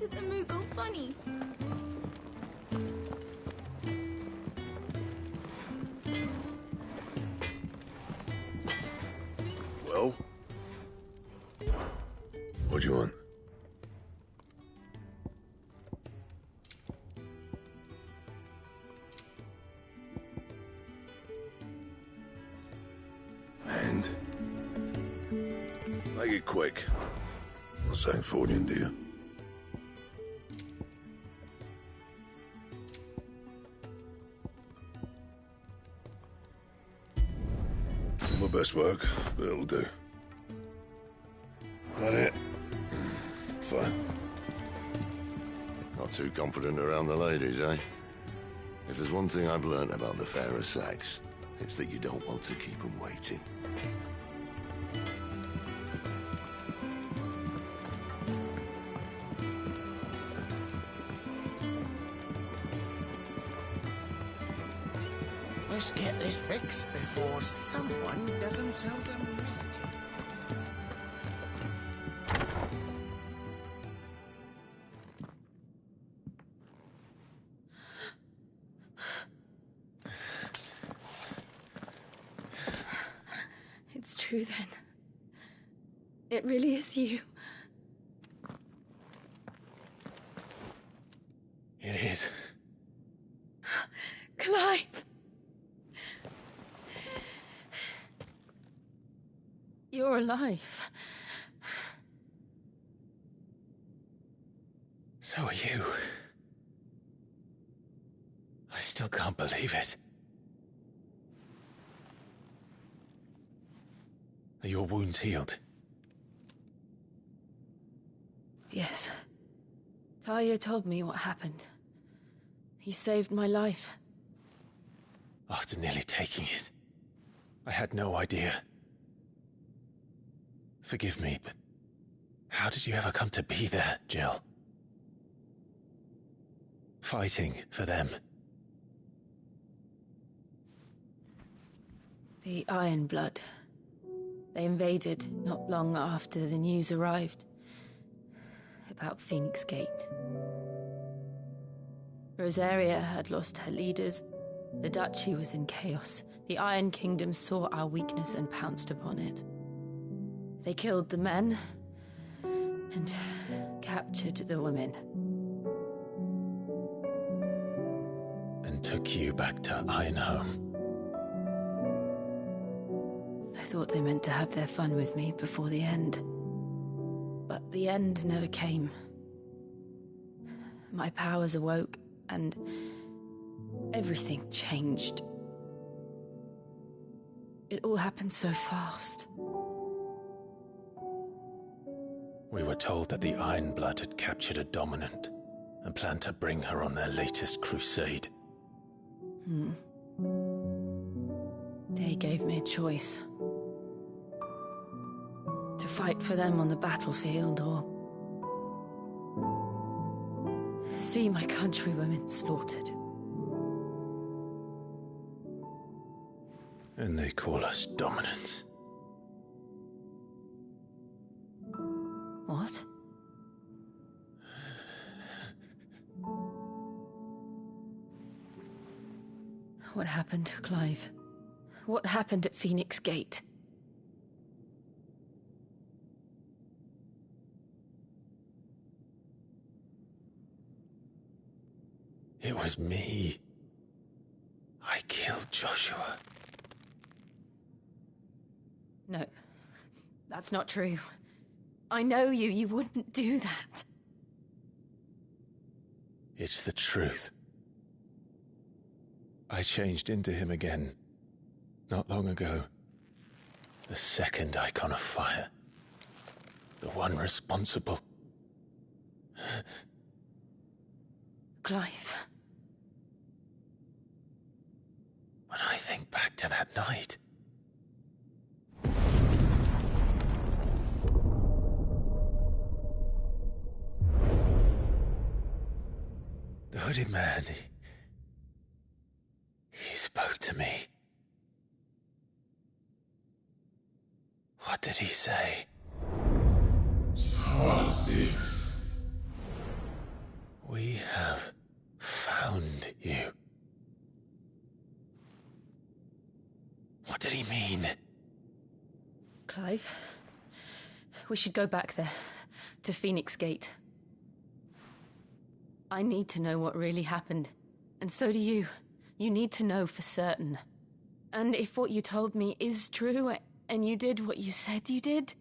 Isn't the Moogle funny? Well? What do you want? And? Make it quick. Not saying fortune, do you? My best work, but it'll do. That it? Fine. Not too confident around the ladies, eh? If there's one thing I've learned about the fairer sex, it's that you don't want to keep them waiting. Let's get this fixed before someone does themselves a mischief. It's true then. It really is you. It is. Clive! You're alive. So are you. I still can't believe it. Are your wounds healed? Yes. Talia told me what happened. You saved my life. After nearly taking it, I had no idea. Forgive me, but how did you ever come to be there, Jill? Fighting for them. The Iron Blood. They invaded not long after the news arrived about Phoenix Gate. Rosaria had lost her leaders. The Duchy was in chaos. The Iron Kingdom saw our weakness and pounced upon it. They killed the men and captured the women. And took you back to Ironhome. I thought they meant to have their fun with me before the end. But the end never came. My powers awoke, and everything changed. It all happened so fast. We were told that the Iron Blood had captured a dominant and planned to bring her on their latest crusade. They gave me a choice. To fight for them on the battlefield, or see my countrywomen slaughtered. And they call us dominants. What? What happened, Clive? What happened at Phoenix Gate? It was me. I killed Joshua. No, that's not true. I know you. You wouldn't do that. It's the truth. I changed into him again, not long ago. The second icon of fire. The one responsible. Clive. When I think back to that night... The hooded man, he spoke to me. What did he say? Part 6. What did he mean? Clive, we should go back there, to Phoenix Gate. I need to know what really happened, and so do you. You need to know for certain. And if what you told me is true, and you did what you said you did,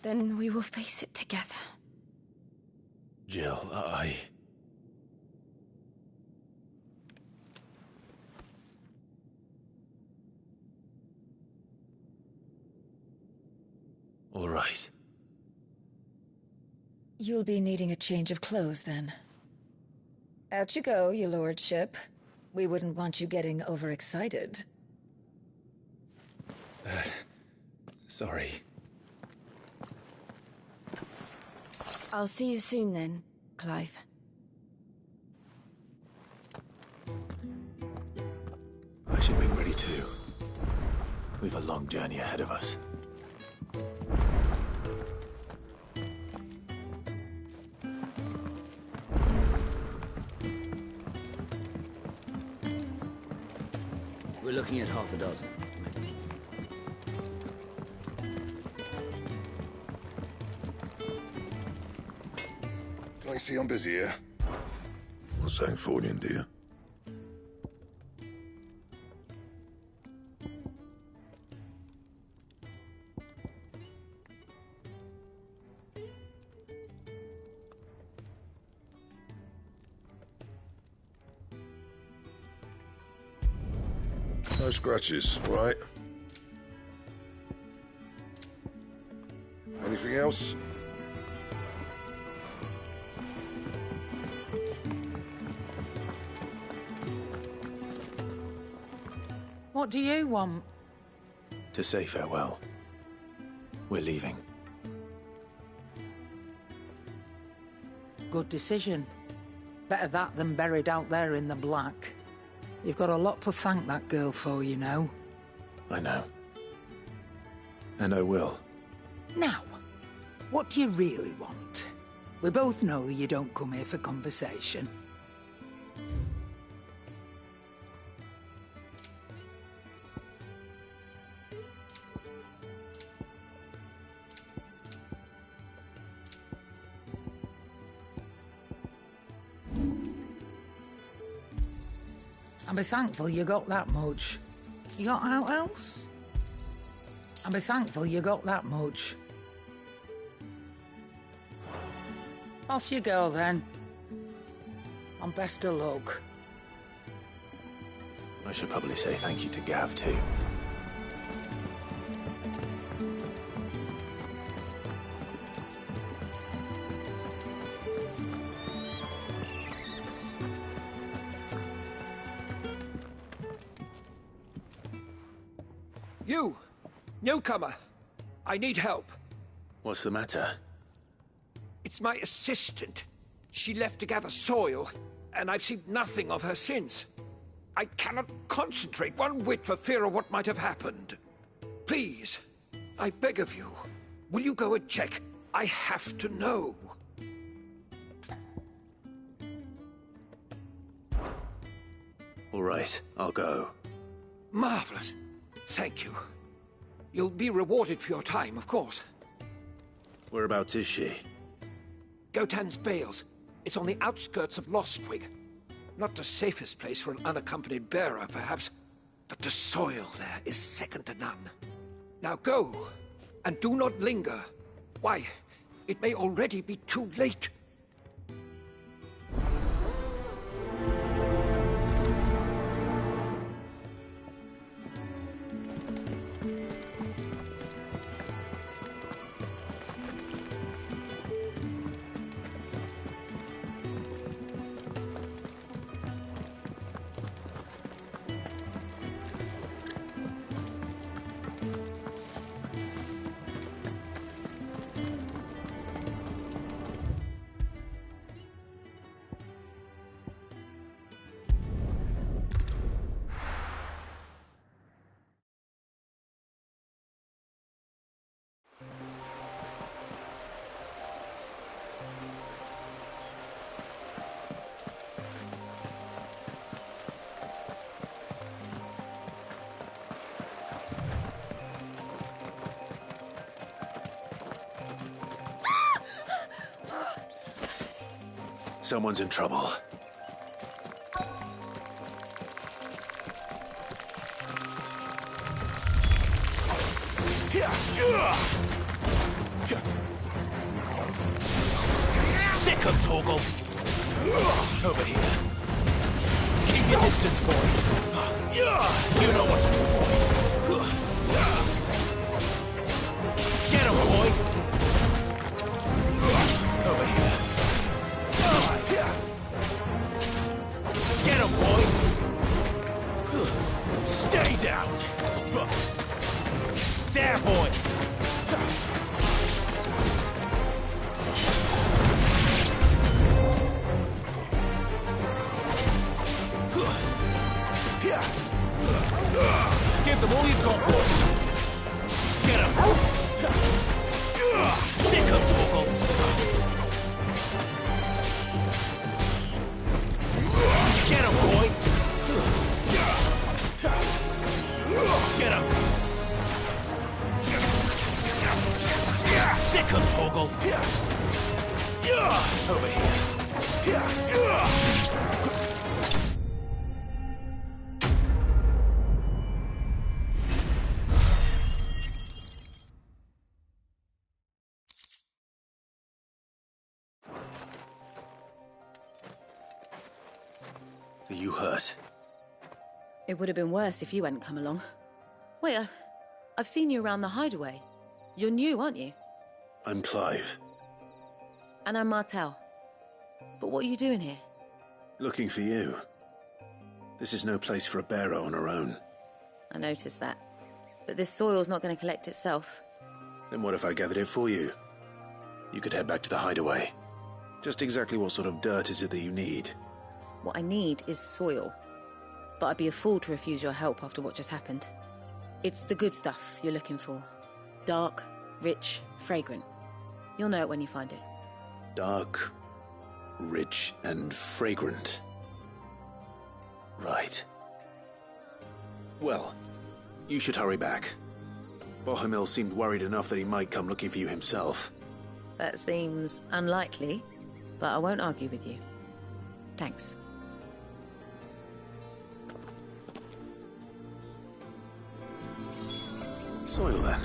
then we will face it together. Jill, All right. You'll be needing a change of clothes, then. Out you go, your lordship. We wouldn't want you getting overexcited. Sorry. I'll see you soon then, Clive. I should be ready too. We've a long journey ahead of us. We're looking at half a dozen. Can't you see I'm busy here? Not saying for you, dear. No scratches, all right? Anything else? What do you want? To say farewell. We're leaving. Good decision. Better that than buried out there in the black. You've got a lot to thank that girl for, you know. I know. And I will. Now, what do you really want? We both know you don't come here for conversation. And be thankful you got that much. You got out else? And be thankful you got that much. Off you go then. And best of luck. I should probably say thank you to Gav too. You! Newcomer! I need help. What's the matter? It's my assistant. She left to gather soil, and I've seen nothing of her since. I cannot concentrate one whit for fear of what might have happened. Please, I beg of you, will you go and check? I have to know. All right, I'll go. Marvelous. Thank you. You'll be rewarded for your time, of course. Whereabouts is she? Gotan's Bales. It's on the outskirts of Lostwig. Not the safest place for an unaccompanied bearer, perhaps, but the soil there is second to none. Now go, and do not linger. Why, it may already be too late. Someone's in trouble. Sick of Torgal. Over here. Keep your distance, boy. You know what to do, boy. Get him, boy. Over here. Get him, boy. Stay down. There, boy. Give them all you've got, boy. Get him. Sick of Torgal. Get him, boy. Get him. Sick of Torgal. Over here. Are you hurt? It would have been worse if you hadn't come along. Wait, I've seen you around the hideaway. You're new, aren't you? I'm Clive. And I'm Martel. But what are you doing here? Looking for you. This is no place for a bearer on her own. I noticed that. But this soil's not going to collect itself. Then what if I gathered it for you? You could head back to the hideaway. Just exactly what sort of dirt is it that you need? What I need is soil. But I'd be a fool to refuse your help after what just happened. It's the good stuff you're looking for. Dark, rich, fragrant. You'll know it when you find it. Dark, rich, and fragrant. Right. Well, you should hurry back. Bohemil seemed worried enough that he might come looking for you himself. That seems unlikely, but I won't argue with you. Thanks. Soil, then.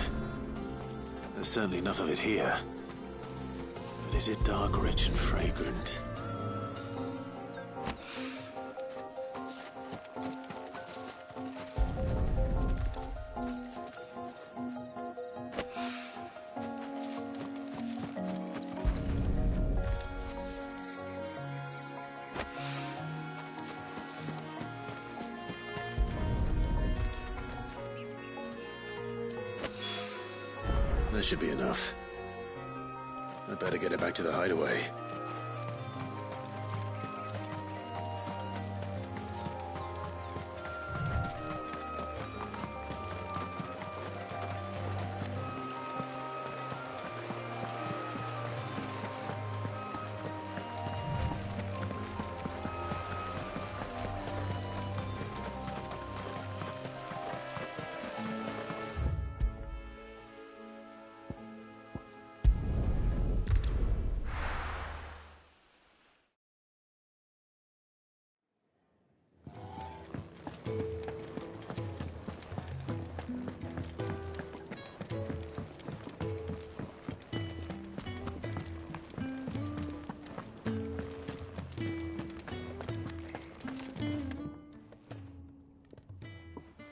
There's certainly enough of it here. But is it dark, rich, and fragrant? That should be enough. I'd better get it back to the hideaway.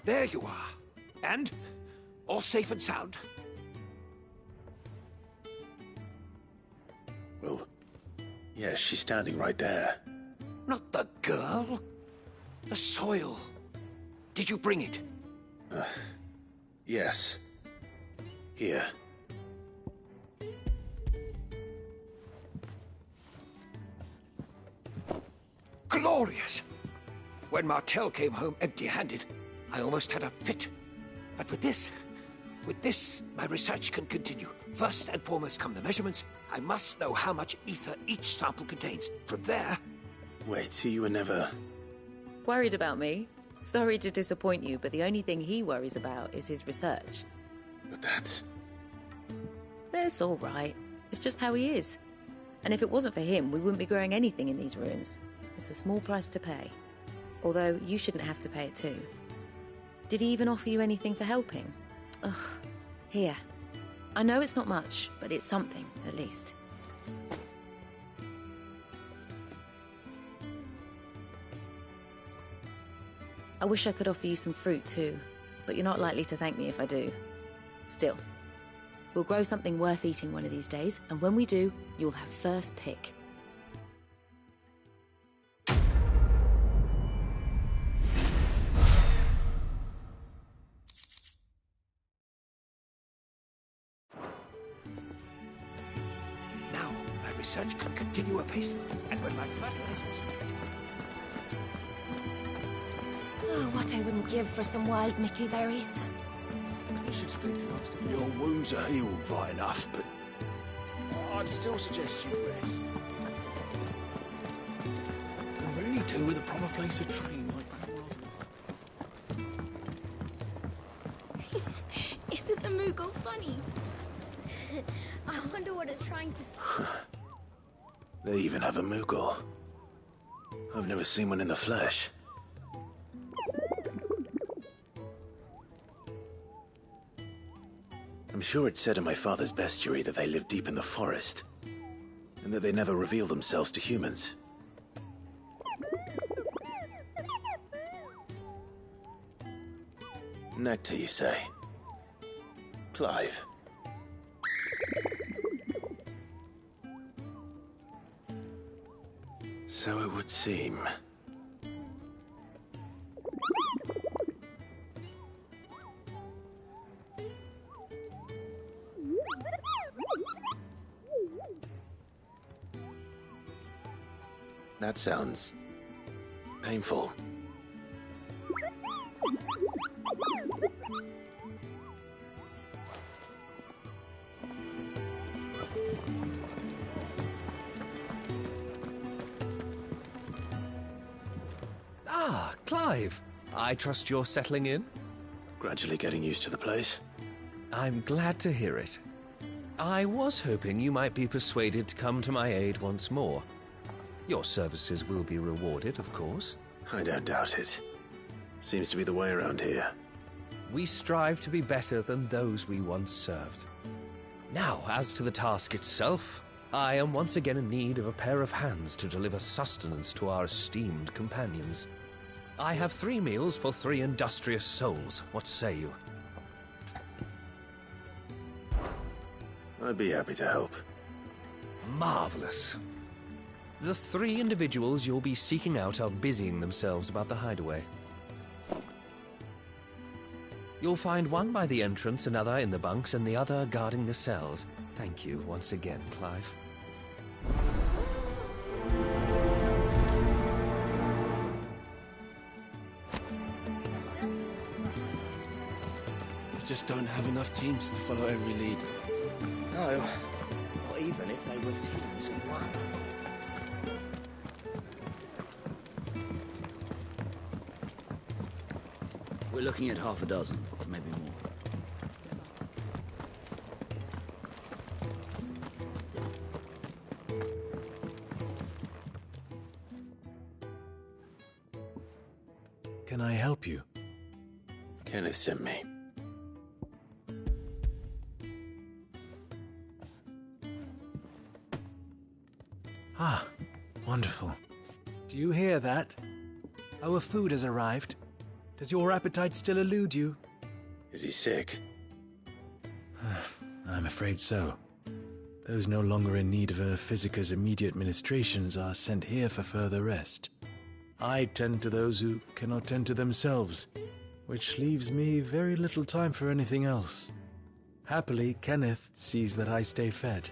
There you are. And? All safe and sound? Well, yes, she's standing right there. Not the girl. The soil. Did you bring it? Yes. Here. Glorious! When Martel came home empty-handed, I almost had a fit. But with this, my research can continue. First and foremost come the measurements. I must know how much ether each sample contains. From there... Wait, so you were never... Worried about me? Sorry to disappoint you, but the only thing he worries about is his research. But that's... That's all right. It's just how he is. And if it wasn't for him, we wouldn't be growing anything in these ruins. It's a small price to pay. Although, you shouldn't have to pay it too. Did he even offer you anything for helping? Ugh. Here. I know it's not much, but it's something, at least. I wish I could offer you some fruit too, but you're not likely to thank me if I do. Still, we'll grow something worth eating one of these days, and when we do, you'll have first pick. Now, my research can continue apace, and when my fertilizer is complete... Oh, what I wouldn't give for some wild Mickey berries. You should speak to Master. Your wounds are healed right enough, but I'd still suggest you rest. Can really do with a proper place to train like Isn't the Moogle funny? I wonder what it's trying to... They even have a Moogle. I've never seen one in the flesh. I'm sure it said in my father's bestiary that they live deep in the forest, and that they never reveal themselves to humans. Nectar, you say? Clive. So it would seem. That sounds painful. Ah, Clive. I trust you're settling in? Gradually getting used to the place. I'm glad to hear it. I was hoping you might be persuaded to come to my aid once more. Your services will be rewarded, of course. I don't doubt it. Seems to be the way around here. We strive to be better than those we once served. Now, as to the task itself, I am once again in need of a pair of hands to deliver sustenance to our esteemed companions. I have 3 meals for 3 industrious souls. What say you? I'd be happy to help. Marvelous. The 3 individuals you'll be seeking out are busying themselves about the hideaway. You'll find one by the entrance, another in the bunks, and the other guarding the cells. Thank you once again, Clive. We just don't have enough teams to follow every lead. No, not even if they were teams in one. We're looking at half a dozen, maybe more. Can I help you? Kenneth sent me. Ah, wonderful. Do you hear that? Our food has arrived. Does your appetite still elude you? Is he sick? I'm afraid so. Those no longer in need of a physicker's immediate ministrations are sent here for further rest. I tend to those who cannot tend to themselves, which leaves me very little time for anything else. Happily, Kenneth sees that I stay fed.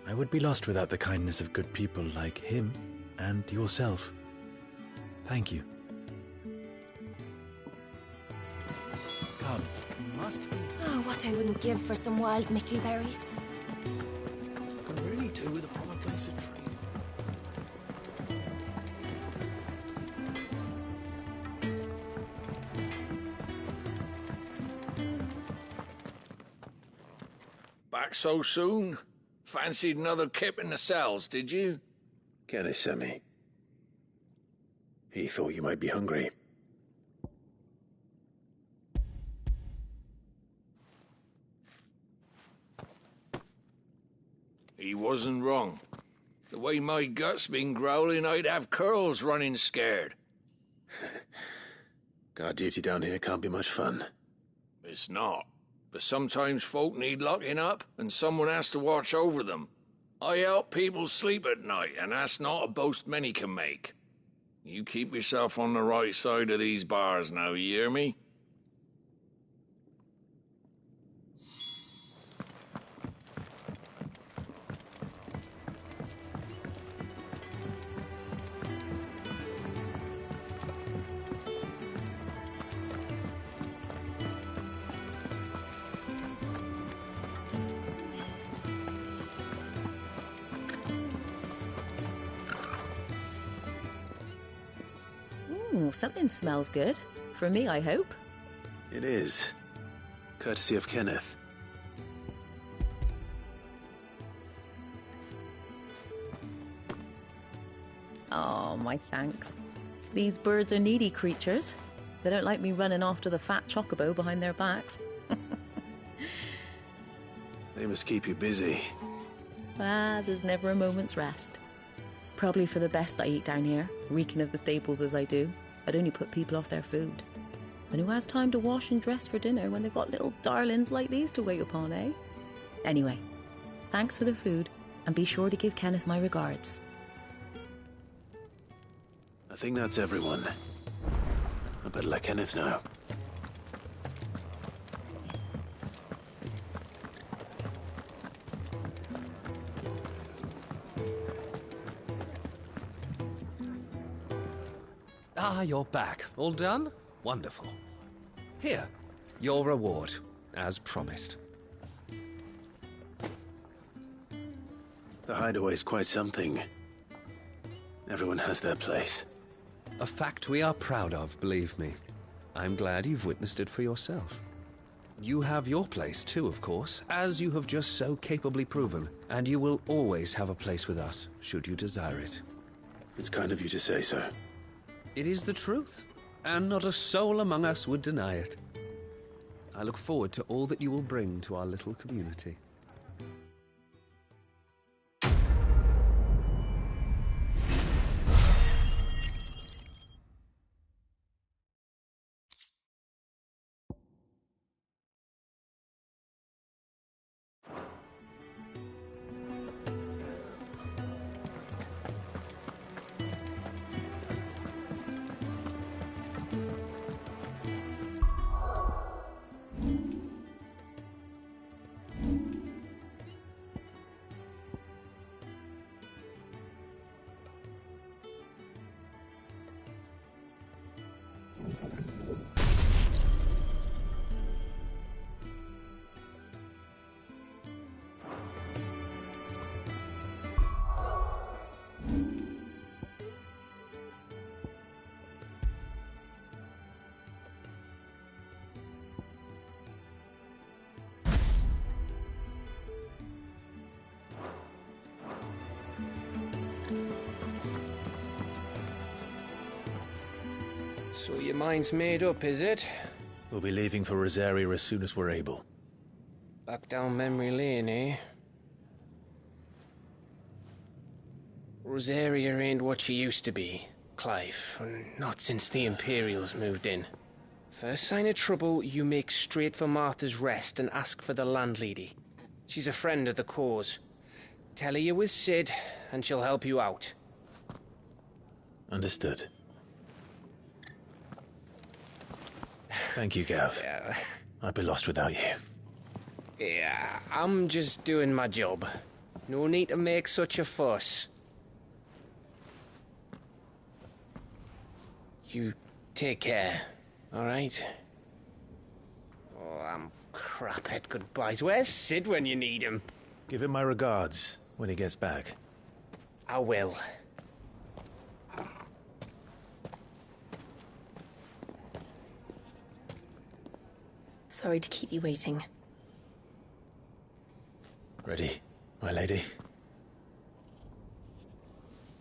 I would be lost without the kindness of good people like him and yourself. Thank you. Come, you must eat. Oh, what I wouldn't give for some wild Mickey berries. Can really do with a proper place to train. Back so soon? Fancied another kip in the cells, did you? Kenneth sent me. He thought you might be hungry. He wasn't wrong. The way my gut's been growling, I'd have curls running scared. Guard duty down here can't be much fun. It's not. But sometimes folk need locking up, and someone has to watch over them. I help people sleep at night, and that's not a boast many can make. You keep yourself on the right side of these bars now, you hear me? Ooh, something smells good. For me, I hope. It is. Courtesy of Kenneth. Oh, my thanks. These birds are needy creatures. They don't like me running after the fat chocobo behind their backs. They must keep you busy. Ah, there's never a moment's rest. Probably for the best I eat down here, reeking of the stables as I do. I'd only put people off their food. And who has time to wash and dress for dinner when they've got little darlings like these to wait upon, eh? Anyway, thanks for the food, and be sure to give Kenneth my regards. I think that's everyone. I better let Kenneth know. Ah, you're back. All done? Wonderful. Here, your reward, as promised. The hideaway's quite something. Everyone has their place. A fact we are proud of, believe me. I'm glad you've witnessed it for yourself. You have your place too, of course, as you have just so capably proven, and you will always have a place with us, should you desire it. It's kind of you to say so. It is the truth, and not a soul among us would deny it. I look forward to all that you will bring to our little community. So your mind's made up, is it? We'll be leaving for Rosaria as soon as we're able. Back down memory lane, eh? Rosaria ain't what she used to be, Clive. Not since the Imperials moved in. First sign of trouble, you make straight for Martha's Rest and ask for the landlady. She's a friend of the cause. Tell her you was Sid, and she'll help you out. Understood. Thank you, Gav. Yeah. I'd be lost without you. Yeah, I'm just doing my job. No need to make such a fuss. You take care, all right? Oh, I'm crap at goodbyes. Where's Sid when you need him? Give him my regards when he gets back. I will. Sorry to keep you waiting. Ready? My lady.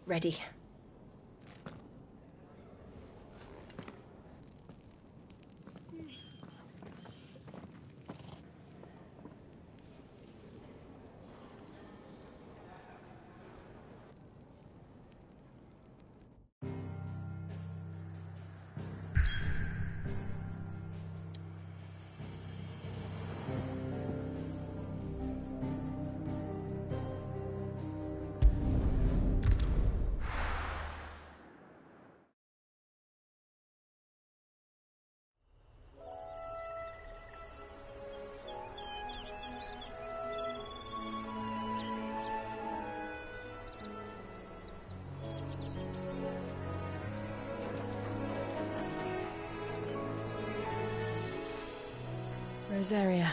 Ready. Rosaria.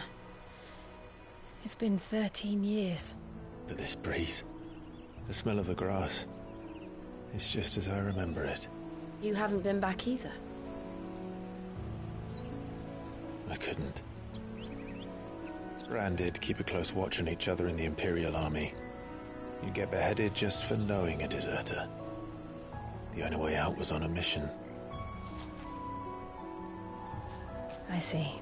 It's been 13 years. But this breeze, the smell of the grass, it's just as I remember it. You haven't been back either. I couldn't. Branded, keep a close watch on each other in the Imperial Army. You get beheaded just for knowing a deserter. The only way out was on a mission. I see.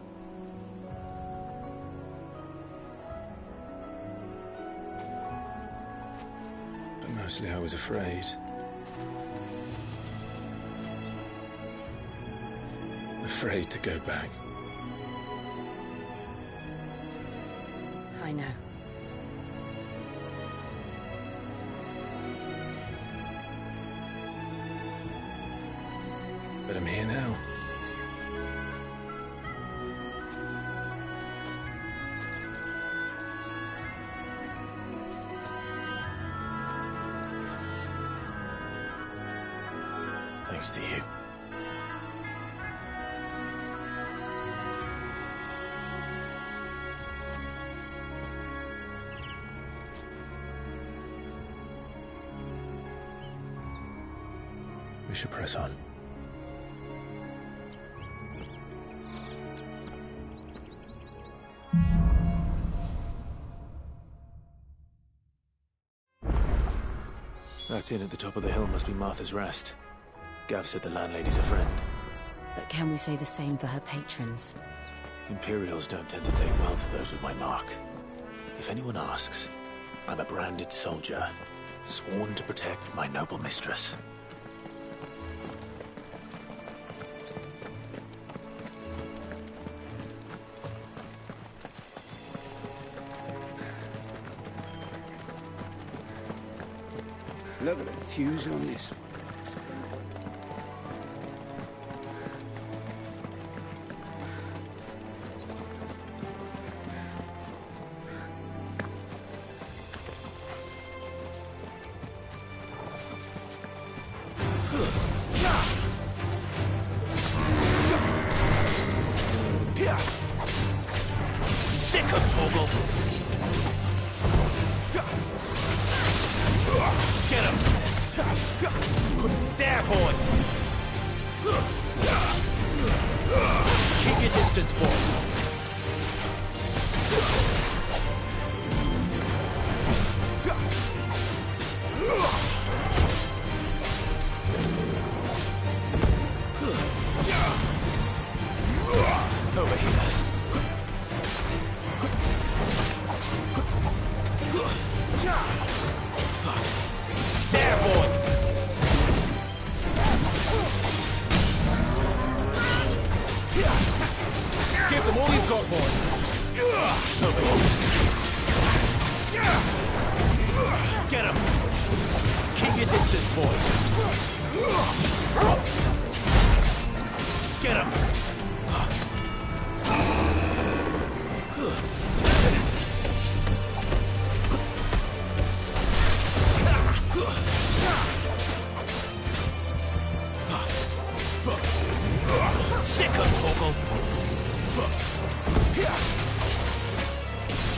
But mostly I was afraid. Afraid to go back. I know. But I'm here now. Thanks to you. We should press on. That inn at the top of the hill must be Martha's Rest. Gav said the landlady's a friend. But can we say the same for her patrons? Imperials don't tend to take well to those with my mark. If anyone asks, I'm a branded soldier, sworn to protect my noble mistress. Look at the fuse on this one. Sick of Toggle. Get him! There, boy! Keep your distance, boy. Over here. There, boy! Give them all you've got, boy! Over here. Get him! Keep your distance, boy! Get him! Sick of Toggle!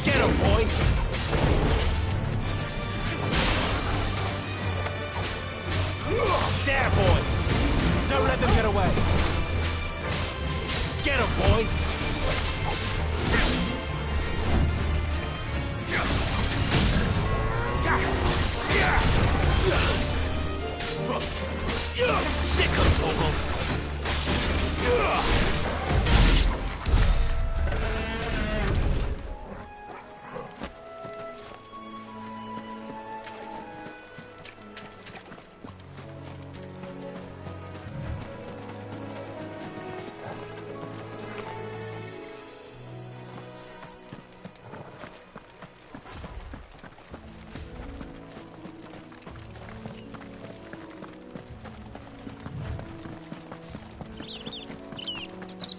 Get him, boy! There, boy! Don't let them get away! Get him, boy!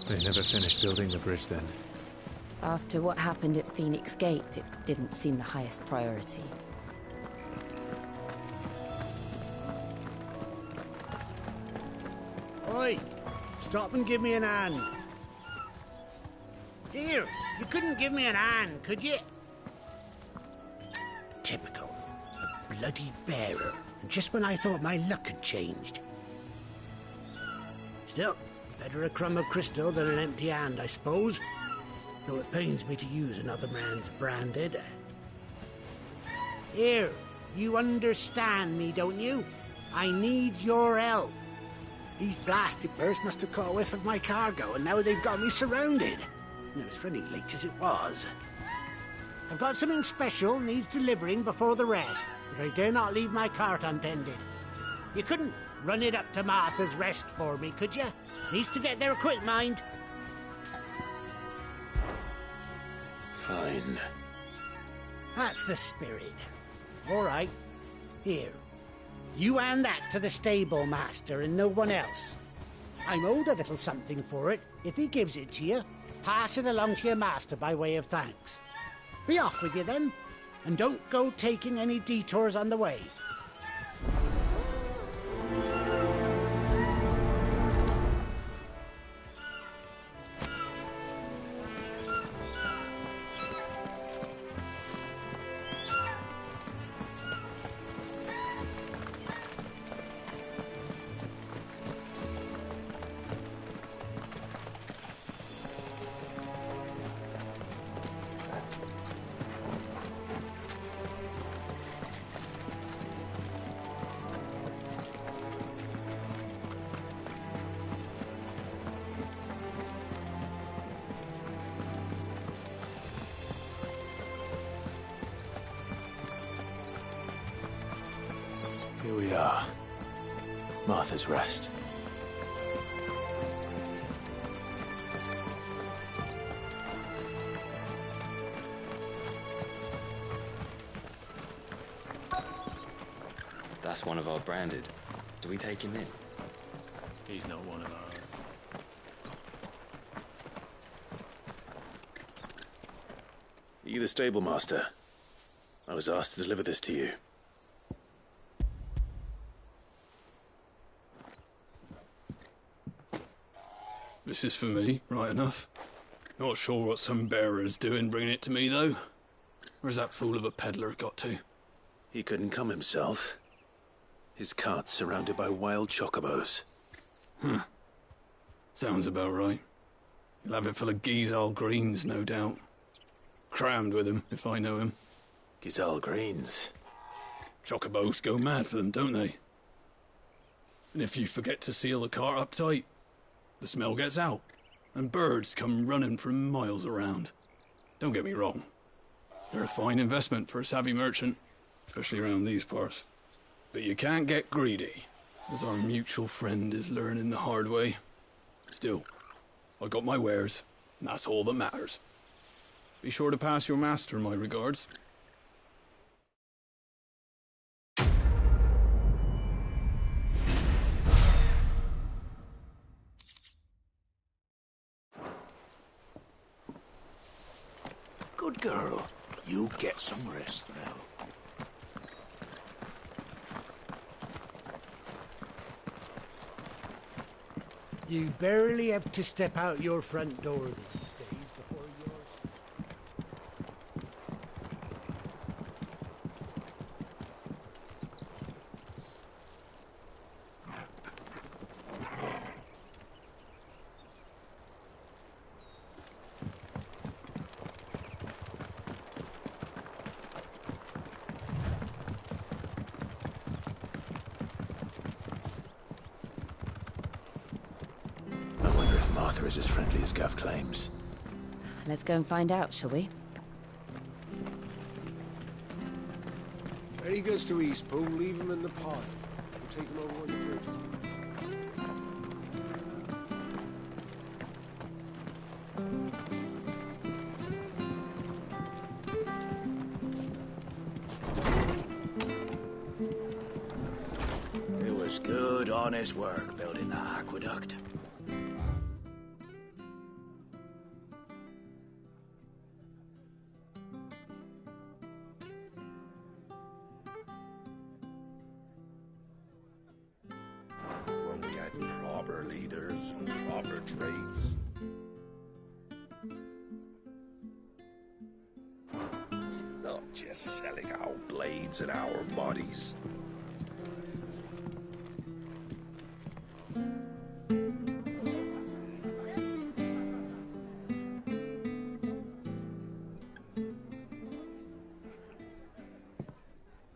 They never finished building the bridge then. After what happened at Phoenix Gate, it didn't seem the highest priority. Oi! Stop and give me an hand. Here, you couldn't give me an hand, could you? Typical. A bloody bearer. And just when I thought my luck had changed. Still, better a crumb of crystal than an empty hand, I suppose. Though it pains me to use another man's branded. Here, you understand me, don't you? I need your help. These blasted birds must have caught a whiff of my cargo, and now they've got me surrounded. And it was really late as it was. I've got something special needs delivering before the rest, but I dare not leave my cart untended. You couldn't run it up to Martha's Rest for me, could you? Needs to get there quick, mind. Fine. That's the spirit. All right. Here. You hand that to the stable master and no one else. I'm owed a little something for it. If he gives it to you, pass it along to your master by way of thanks. Be off with you then, and don't go taking any detours on the way. Here we are. Martha's Rest. That's one of our branded. Do we take him in? He's not one of ours. Are you the stable master? I was asked to deliver this to you. This is for me, right enough. Not sure what some bearer's doing bringing it to me, though. Where's that fool of a peddler got to? He couldn't come himself. His cart's surrounded by wild chocobos. Sounds about right. He'll have it full of Gizal greens, no doubt. Crammed with him, if I know him. Gizal greens? Chocobos go mad for them, don't they? And if you forget to seal the cart up tight, the smell gets out, and birds come running from miles around. Don't get me wrong. They're a fine investment for a savvy merchant, especially around these parts. But you can't get greedy, as our mutual friend is learning the hard way. Still, I got my wares, and that's all that matters. Be sure to pass your master my regards. Good girl. You get some rest now. You barely have to step out your front door these days before you're... Martha is as friendly as Gav claims. Let's go and find out, shall we? When he goes to Eastpool, leave him in the pod. We'll take him over when the bridge is It was good, honest work building that aqueduct. proper leaders and proper trades. Not just selling our blades and our bodies.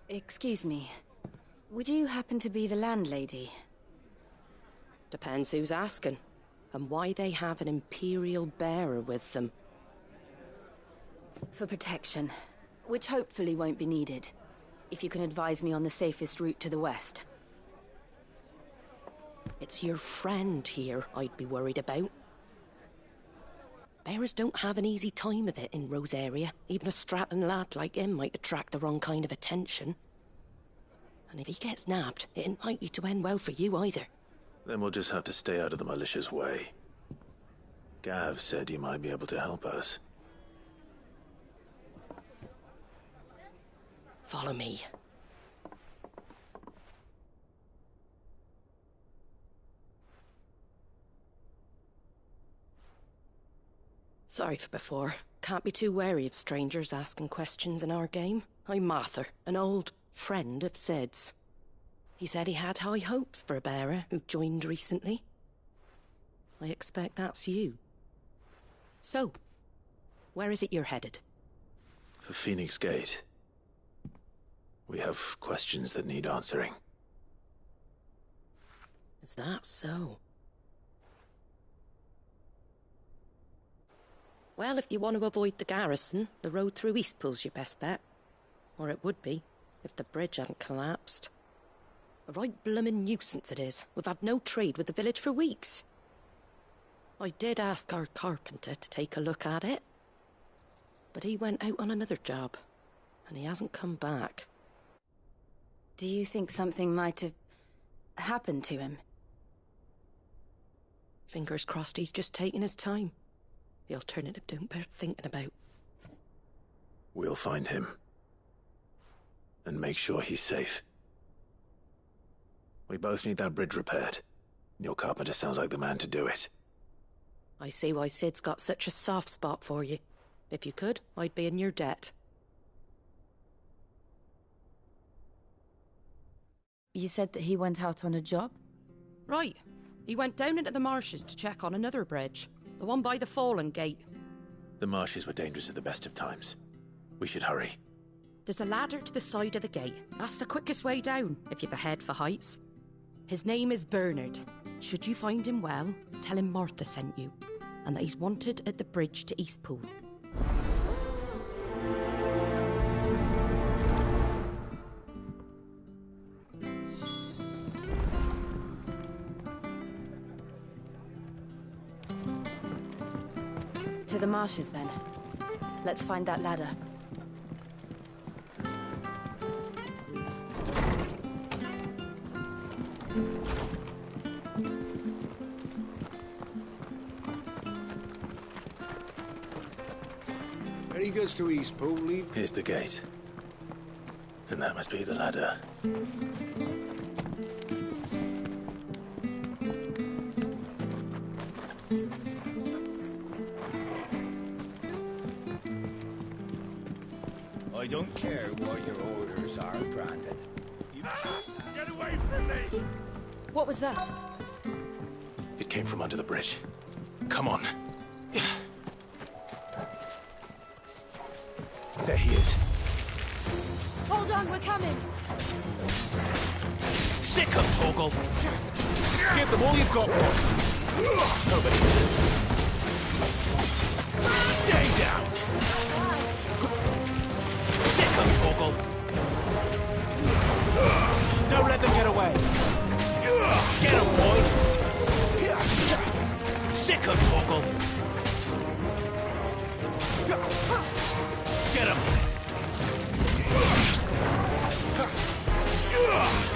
Excuse me. Would you happen to be the landlady? Depends who's asking, and why they have an Imperial bearer with them. For protection, which hopefully won't be needed. If you can advise me on the safest route to the west. It's your friend here I'd be worried about. Bearers don't have an easy time of it in Rose area. Even a Stratton lad like him might attract the wrong kind of attention. And if he gets nabbed, it ain't likely to end well for you either. Then we'll just have to stay out of the malicious way. Gav said he might be able to help us. Follow me. Sorry for before. Can't be too wary of strangers asking questions in our game. I'm Martha, an old friend of Sid's. He said he had high hopes for a bearer who joined recently. I expect that's you. So, where is it you're headed? For Phoenix Gate. We have questions that need answering. Is that so? Well, if you want to avoid the garrison, the road through Eastpool's your best bet. Or it would be, if the bridge hadn't collapsed. A right bloomin' nuisance it is. We've had no trade with the village for weeks. I did ask our carpenter to take a look at it. But he went out on another job, and he hasn't come back. Do you think something might have happened to him? Fingers crossed he's just taking his time. The alternative don't bear thinking about. We'll find him. And make sure he's safe. We both need that bridge repaired. Your carpenter sounds like the man to do it. I see why Sid's got such a soft spot for you. If you could, I'd be in your debt. You said that he went out on a job? Right. He went down into the marshes to check on another bridge. The one by the Fallen Gate. The marshes were dangerous at the best of times. We should hurry. There's a ladder to the side of the gate. That's the quickest way down, if you've a head for heights. His name is Bernard. Should you find him well, tell him Martha sent you, and that he's wanted at the bridge to Eastpool. To the marshes, then. Let's find that ladder. Where he goes to Eastpool, leave... Here's the gate. And that must be the ladder. I don't care what your orders are, Brandon. Get away from me! What was that? It came from under the bridge. Come on. There he is. Hold on, we're coming! Sick him, Torgal! Give them all you've got, boy! Over here. Stay down! Sick him, Torgal! Don't let them get away! Get him, boy! Sick him, Torgal! Get him!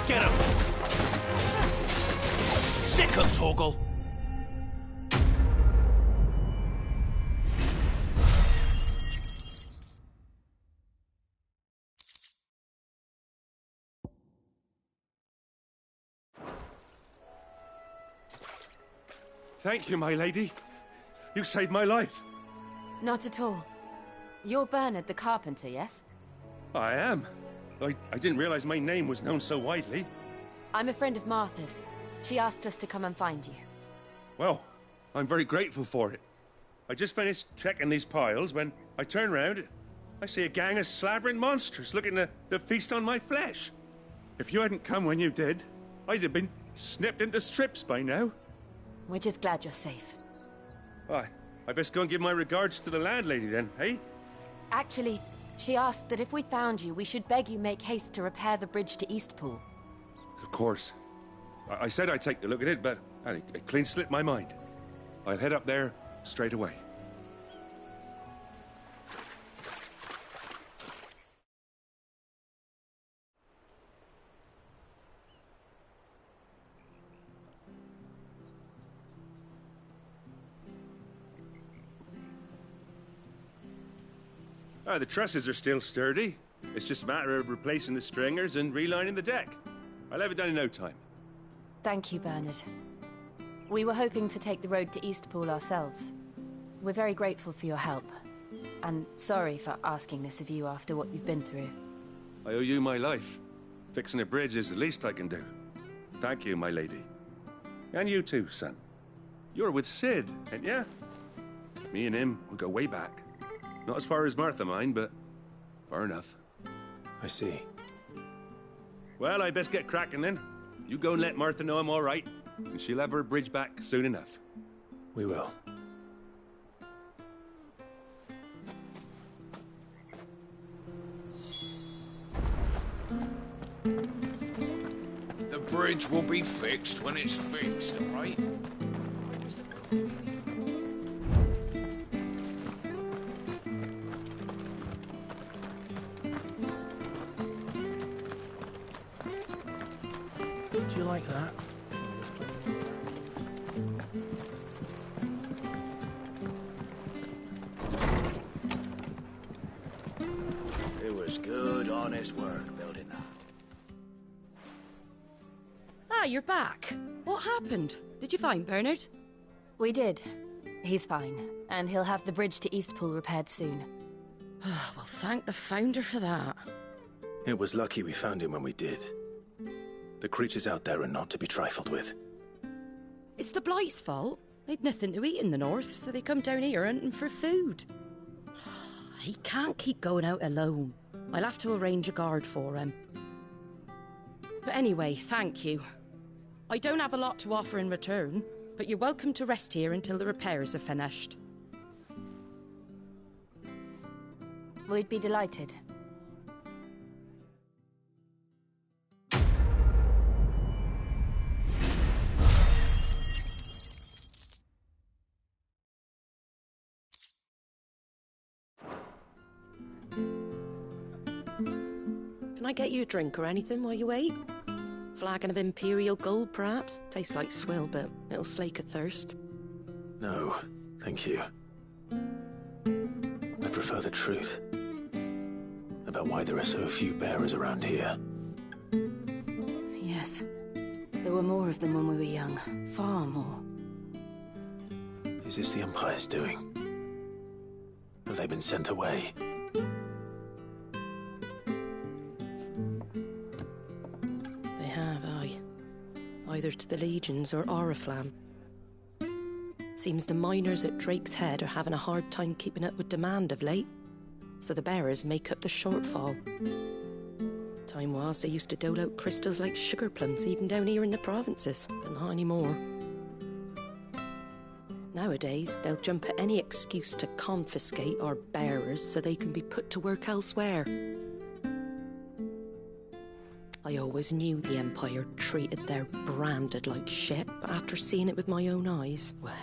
Get him! Sick him, Torgal! Thank you, my lady. You saved my life. Not at all. You're Bernard the carpenter, yes? I am. I didn't realize my name was known so widely. I'm a friend of Martha's. She asked us to come and find you. Well, I'm very grateful for it. I just finished checking these piles when I turn round. I see a gang of slavering monsters looking to feast on my flesh. If you hadn't come when you did, I'd have been snipped into strips by now. We're just glad you're safe. Why, I best go and give my regards to the landlady then, eh? Actually, she asked that if we found you, we should beg you make haste to repair the bridge to Eastpool. Of course. I said I'd take a look at it, but it clean slipped my mind. I'll head up there straight away. The trusses are still sturdy. It's just a matter of replacing the stringers and relining the deck. I'll have it done in no time. Thank you, Bernard. We were hoping to take the road to Eastpool ourselves. We're very grateful for your help. And sorry for asking this of you after what you've been through. I owe you my life. Fixing a bridge is the least I can do. Thank you, my lady. And you too, son. You're with Sid, ain't ya? Me and him, we go way back. Not as far as Martha, mind, but far enough. I see. Well, I best get cracking then. You go and let Martha know I'm all right, and she'll have her bridge back soon enough. We will. The bridge will be fixed when it's fixed, all right? Do you like that? It was good, honest work building that. Ah, you're back. What happened? Did you find Bernard? We did. He's fine, and he'll have the bridge to Eastpool repaired soon. Well, thank the Founder for that. It was lucky we found him when we did. The creatures out there are not to be trifled with. It's the Blight's fault. They'd nothing to eat in the north, so they come down here hunting for food. He can't keep going out alone. I'll have to arrange a guard for him. But anyway, thank you. I don't have a lot to offer in return, but you're welcome to rest here until the repairs are finished. We'd be delighted. Can I get you a drink or anything while you wait? Flagon of Imperial Gold, perhaps? Tastes like swill, but it'll slake a thirst. No, thank you. I prefer the truth. About why there are so few bearers around here. Yes. There were more of them when we were young. Far more. Is this the Empire's doing? Have they been sent away? They have, aye. Either to the Legions or Oriflamme. Seems the miners at Drake's Head are having a hard time keeping up with demand of late, so the bearers make up the shortfall. Time was they used to dole out crystals like sugar plums even down here in the provinces, but not anymore. Nowadays, they'll jump at any excuse to confiscate our bearers so they can be put to work elsewhere. I always knew the Empire treated their branded like shit, but after seeing it with my own eyes, well...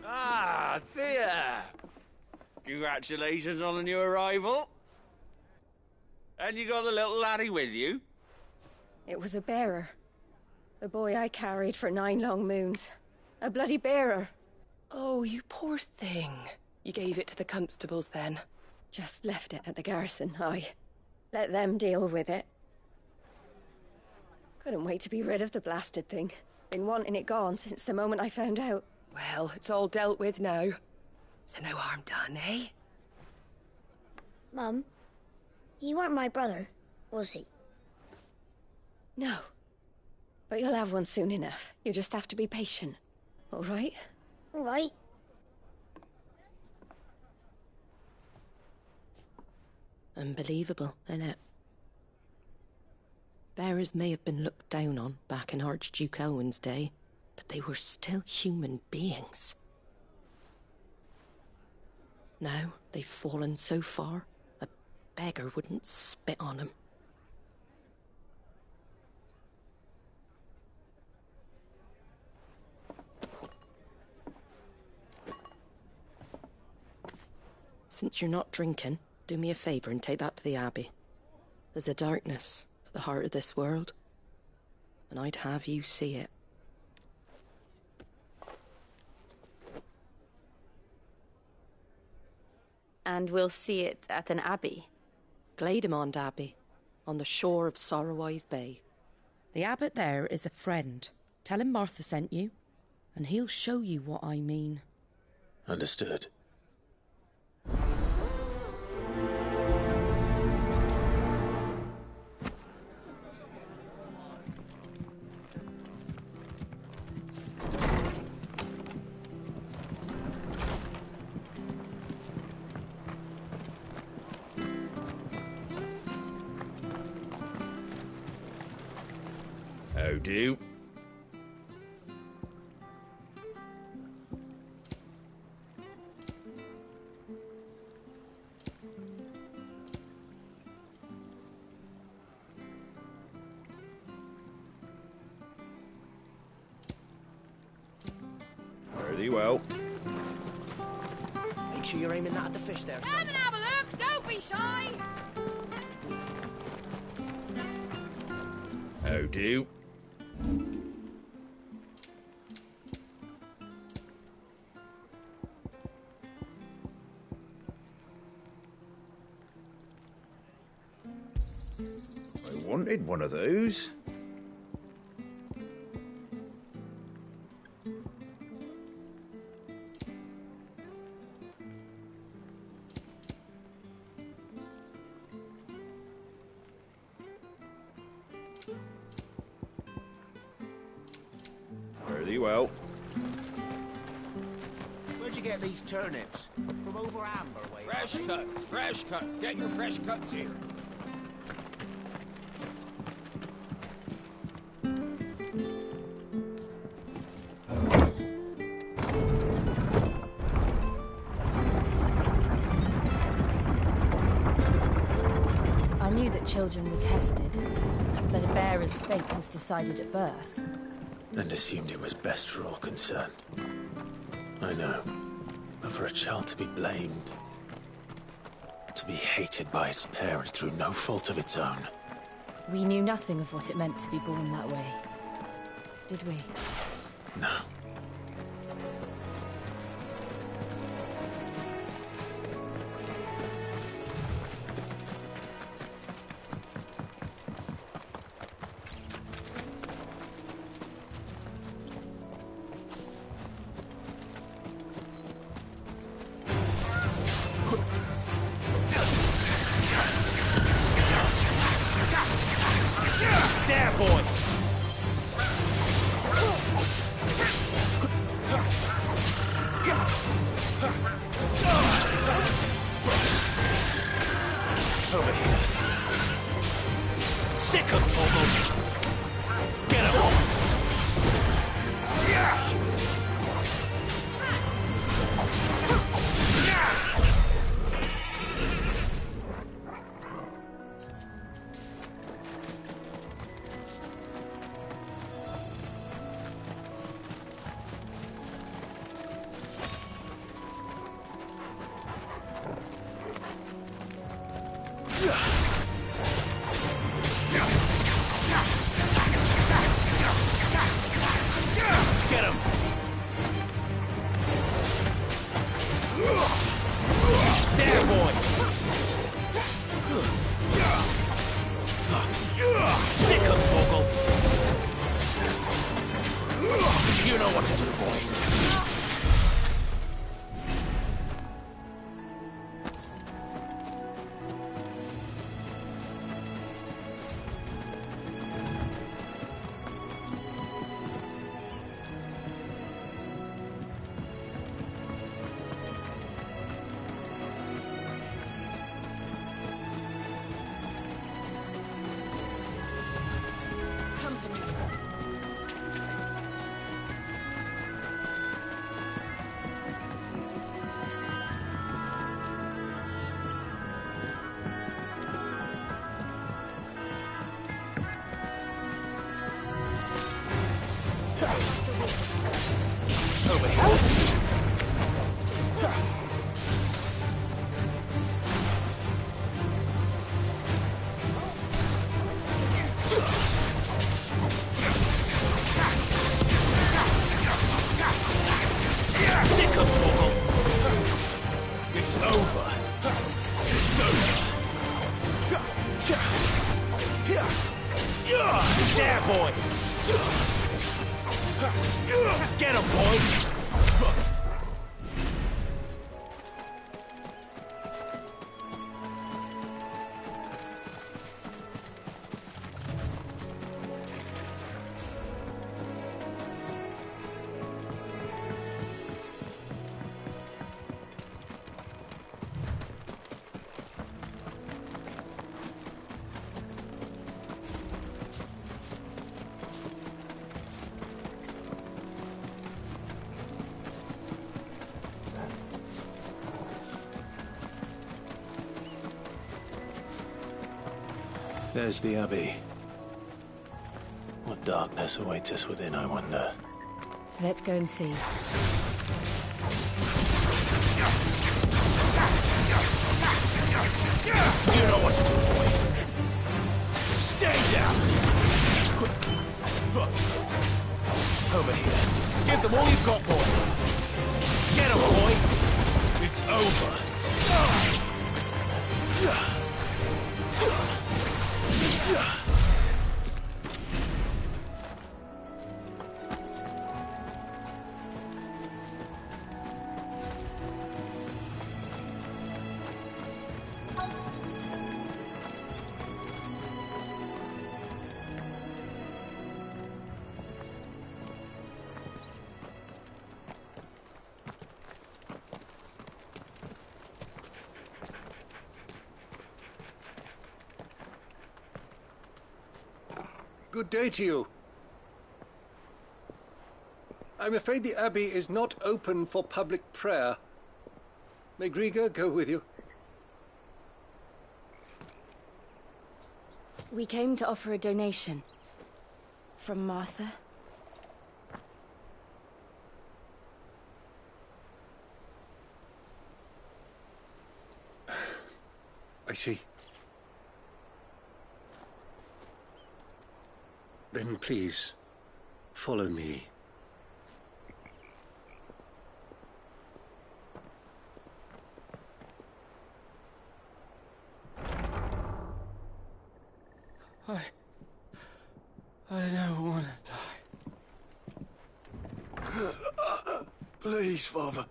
Ah, Thea! Congratulations on the new arrival. And you got the little laddie with you? It was a bearer. The boy I carried for 9 long moons. A bloody bearer. Oh, you poor thing. You gave it to the constables then? Just left it at the garrison, I let them deal with it. Couldn't wait to be rid of the blasted thing. Been wanting it gone since the moment I found out. Well, it's all dealt with now. So no harm done, eh? Mum, he weren't my brother, was he? No. But you'll have one soon enough. You just have to be patient. All right? All right. Unbelievable, innit? Bearers may have been looked down on back in Archduke Elwin's day, but they were still human beings. Now they've fallen so far, a beggar wouldn't spit on them. Since you're not drinking, do me a favour and take that to the Abbey. There's a darkness at the heart of this world, and I'd have you see it. And we'll see it at an abbey? Glademond Abbey, on the shore of Sorrowise Bay. The abbot there is a friend. Tell him Martha sent you, and he'll show you what I mean. Understood. How do? Very well. Make sure you're aiming that at the fish there, son. Come and have a look! Don't be shy! How do? I wanted one of those. Very well. Where'd you get these turnips? From over Amber way? Fresh cuts, fresh cuts. Get your fresh cuts here. I knew that children were tested, that a bearer's fate was decided at birth. And assumed it was best for all concerned. I know. But for a child to be blamed, to be hated by its parents through no fault of its own. We knew nothing of what it meant to be born that way, did we? No. There, boy! Over here. Sick of Torgal. Get him off. boy! Get him, boy! There's the Abbey. What darkness awaits us within, I wonder? Let's go and see. You know what to do, boy. Stay down! Over here. Give them all you've got, boy. Get him, boy! It's over. Good day to you. I'm afraid the Abbey is not open for public prayer. May Griga go with you? We came to offer a donation. From Martha. I see. Then please, follow me. I don't want to die. Please, Father.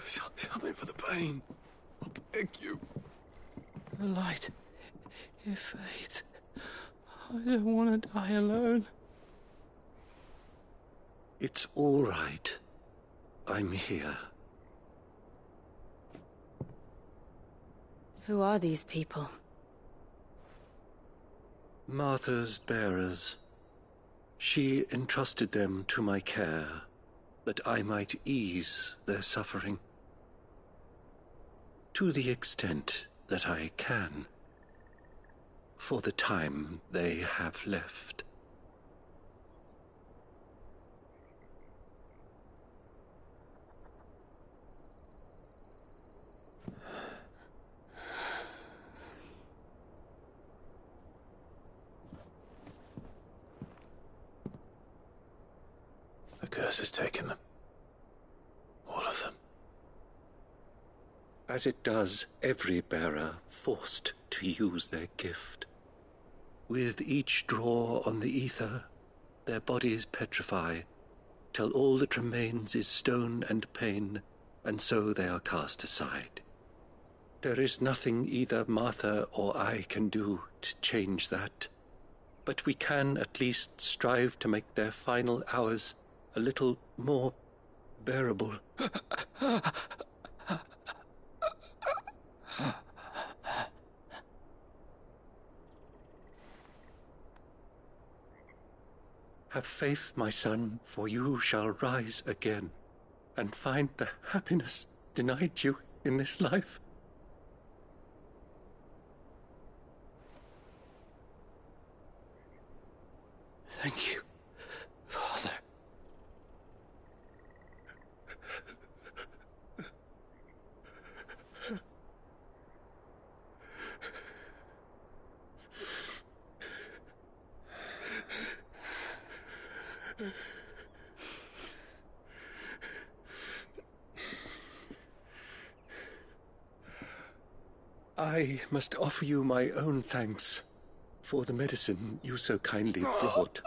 Something for the pain. I beg you. The light, it fades. I don't want to die alone. It's all right. I'm here. Who are these people? Martha's bearers. She entrusted them to my care, that I might ease their suffering. To the extent that I can. For the time they have left. The curse has taken them. All of them. As it does every bearer forced to use their gift. With each draw on the ether, their bodies petrify, till all that remains is stone and pain, and so they are cast aside. There is nothing either Martha or I can do to change that, but we can at least strive to make their final hours a little more bearable. Have faith, my son, for you shall rise again, and find the happiness denied you in this life. Thank you, Father. I must offer you my own thanks for the medicine you so kindly brought.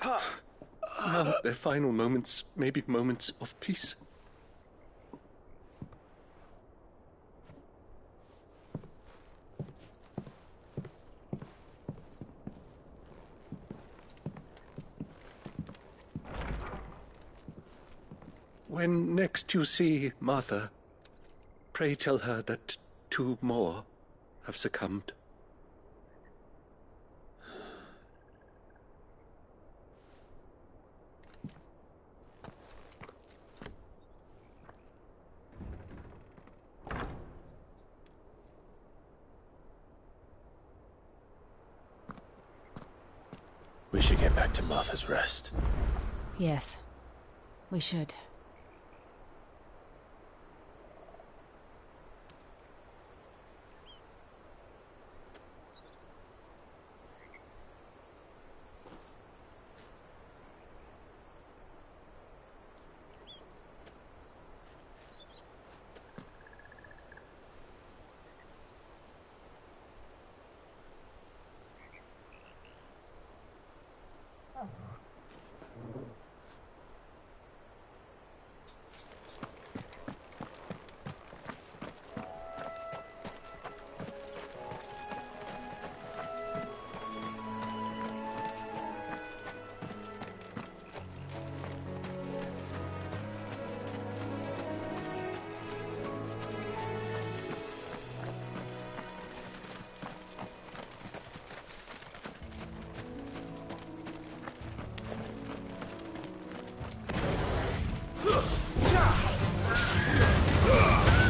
Now their final moments may be moments of peace. When next you see Martha, pray tell her that 2 more have succumbed. We should get back to Martha's Rest. Yes, we should.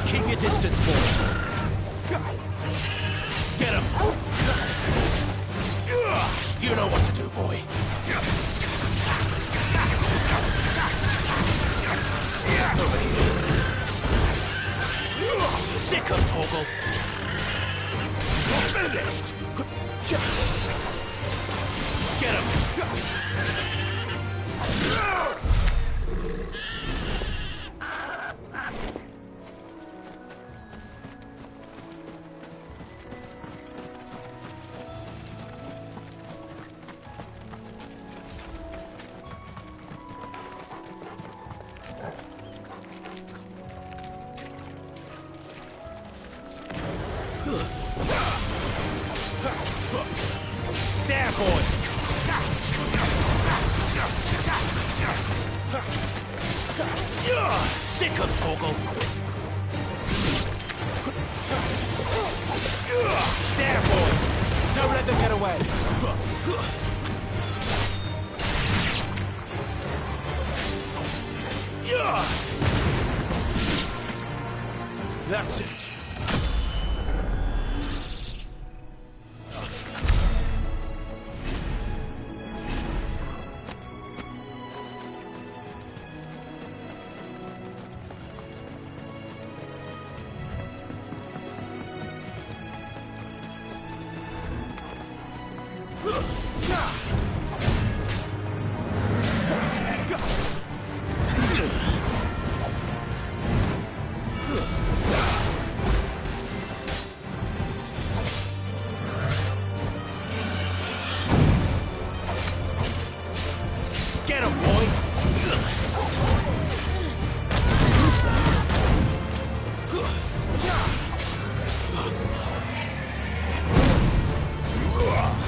Keep your distance, boy. Get him. You know what to do, boy. Over here. Sick of Torgal. You're finished. Get him. There, boy! Sick of Torgal! There, boy! Don't let them get away! That's it! Get him, boy! Too slow.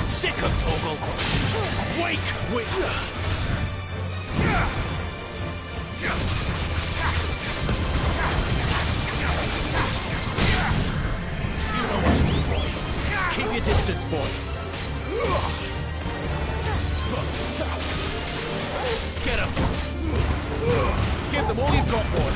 Sick of Torgal! Wake! Wake! You know what to do, boy. Keep your distance, boy. Get him! Give them all you've got, boy!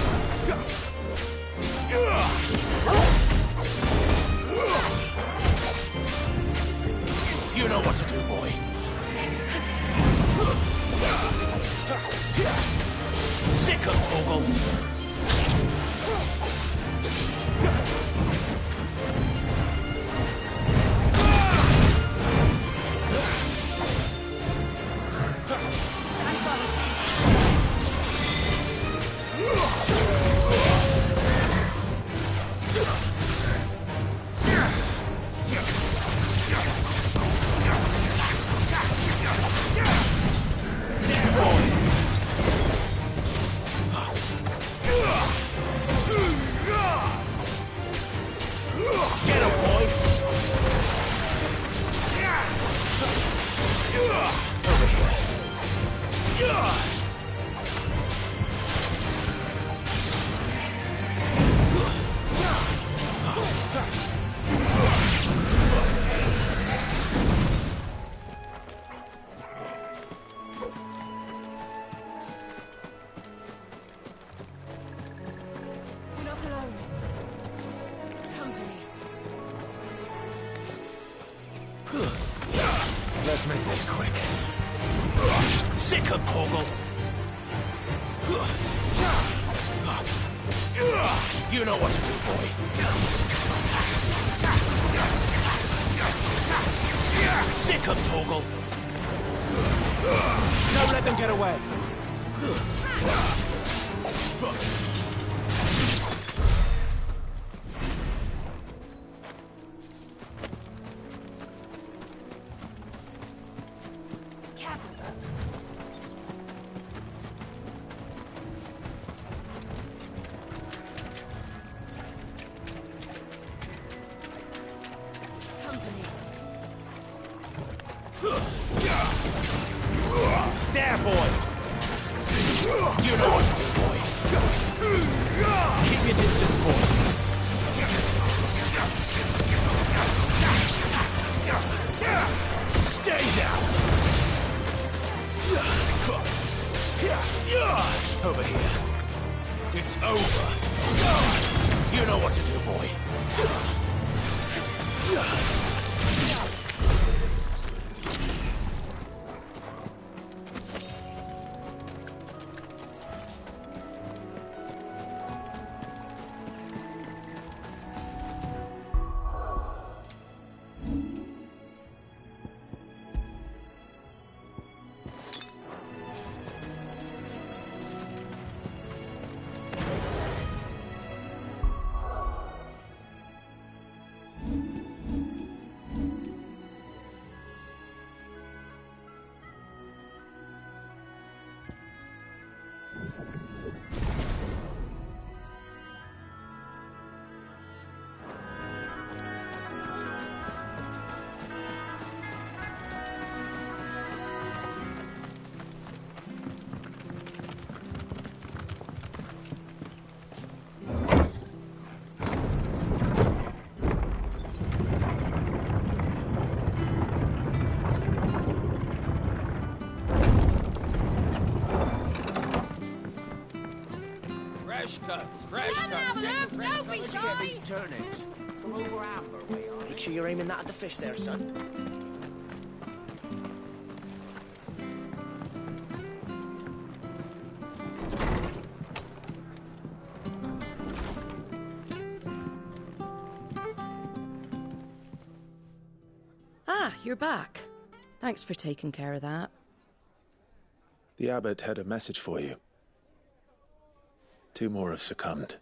You know what to do, boy. Sick of Torgal! Let's make this quick. Sick of Torgal! You know what to do, boy. Sick of Torgal! Don't let them get away. There, boy! You know what to do, boy. Keep your distance, boy. Stay down! Over here. It's over. You know what to do, boy. Fresh cuts. Don't be shy. These turnips from over Amber way on. Make sure you're aiming that at the fish there, son. Ah, you're back. Thanks for taking care of that. The abbot had a message for you. 2 more have succumbed.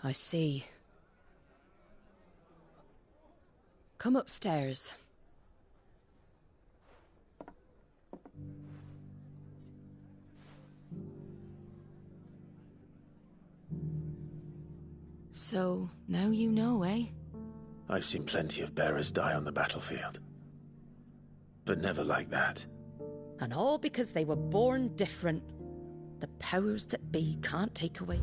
I see. Come upstairs. So, now you know, eh? I've seen plenty of bearers die on the battlefield. But never like that. And all because they were born different. The powers that be can't take away.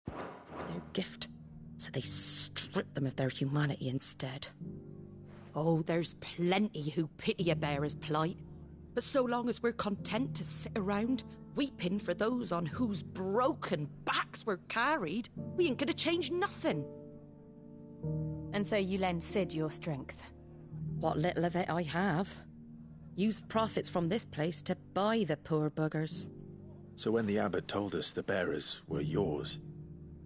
Their gift, so they strip them of their humanity instead. Oh, there's plenty who pity a bearer's plight. But so long as we're content to sit around, weeping for those on whose broken backs we're carried, we ain't gonna change nothing. And so you lend Sid your strength? What little of it I have. Used profits from this place to buy the poor buggers. So when the abbot told us the bearers were yours...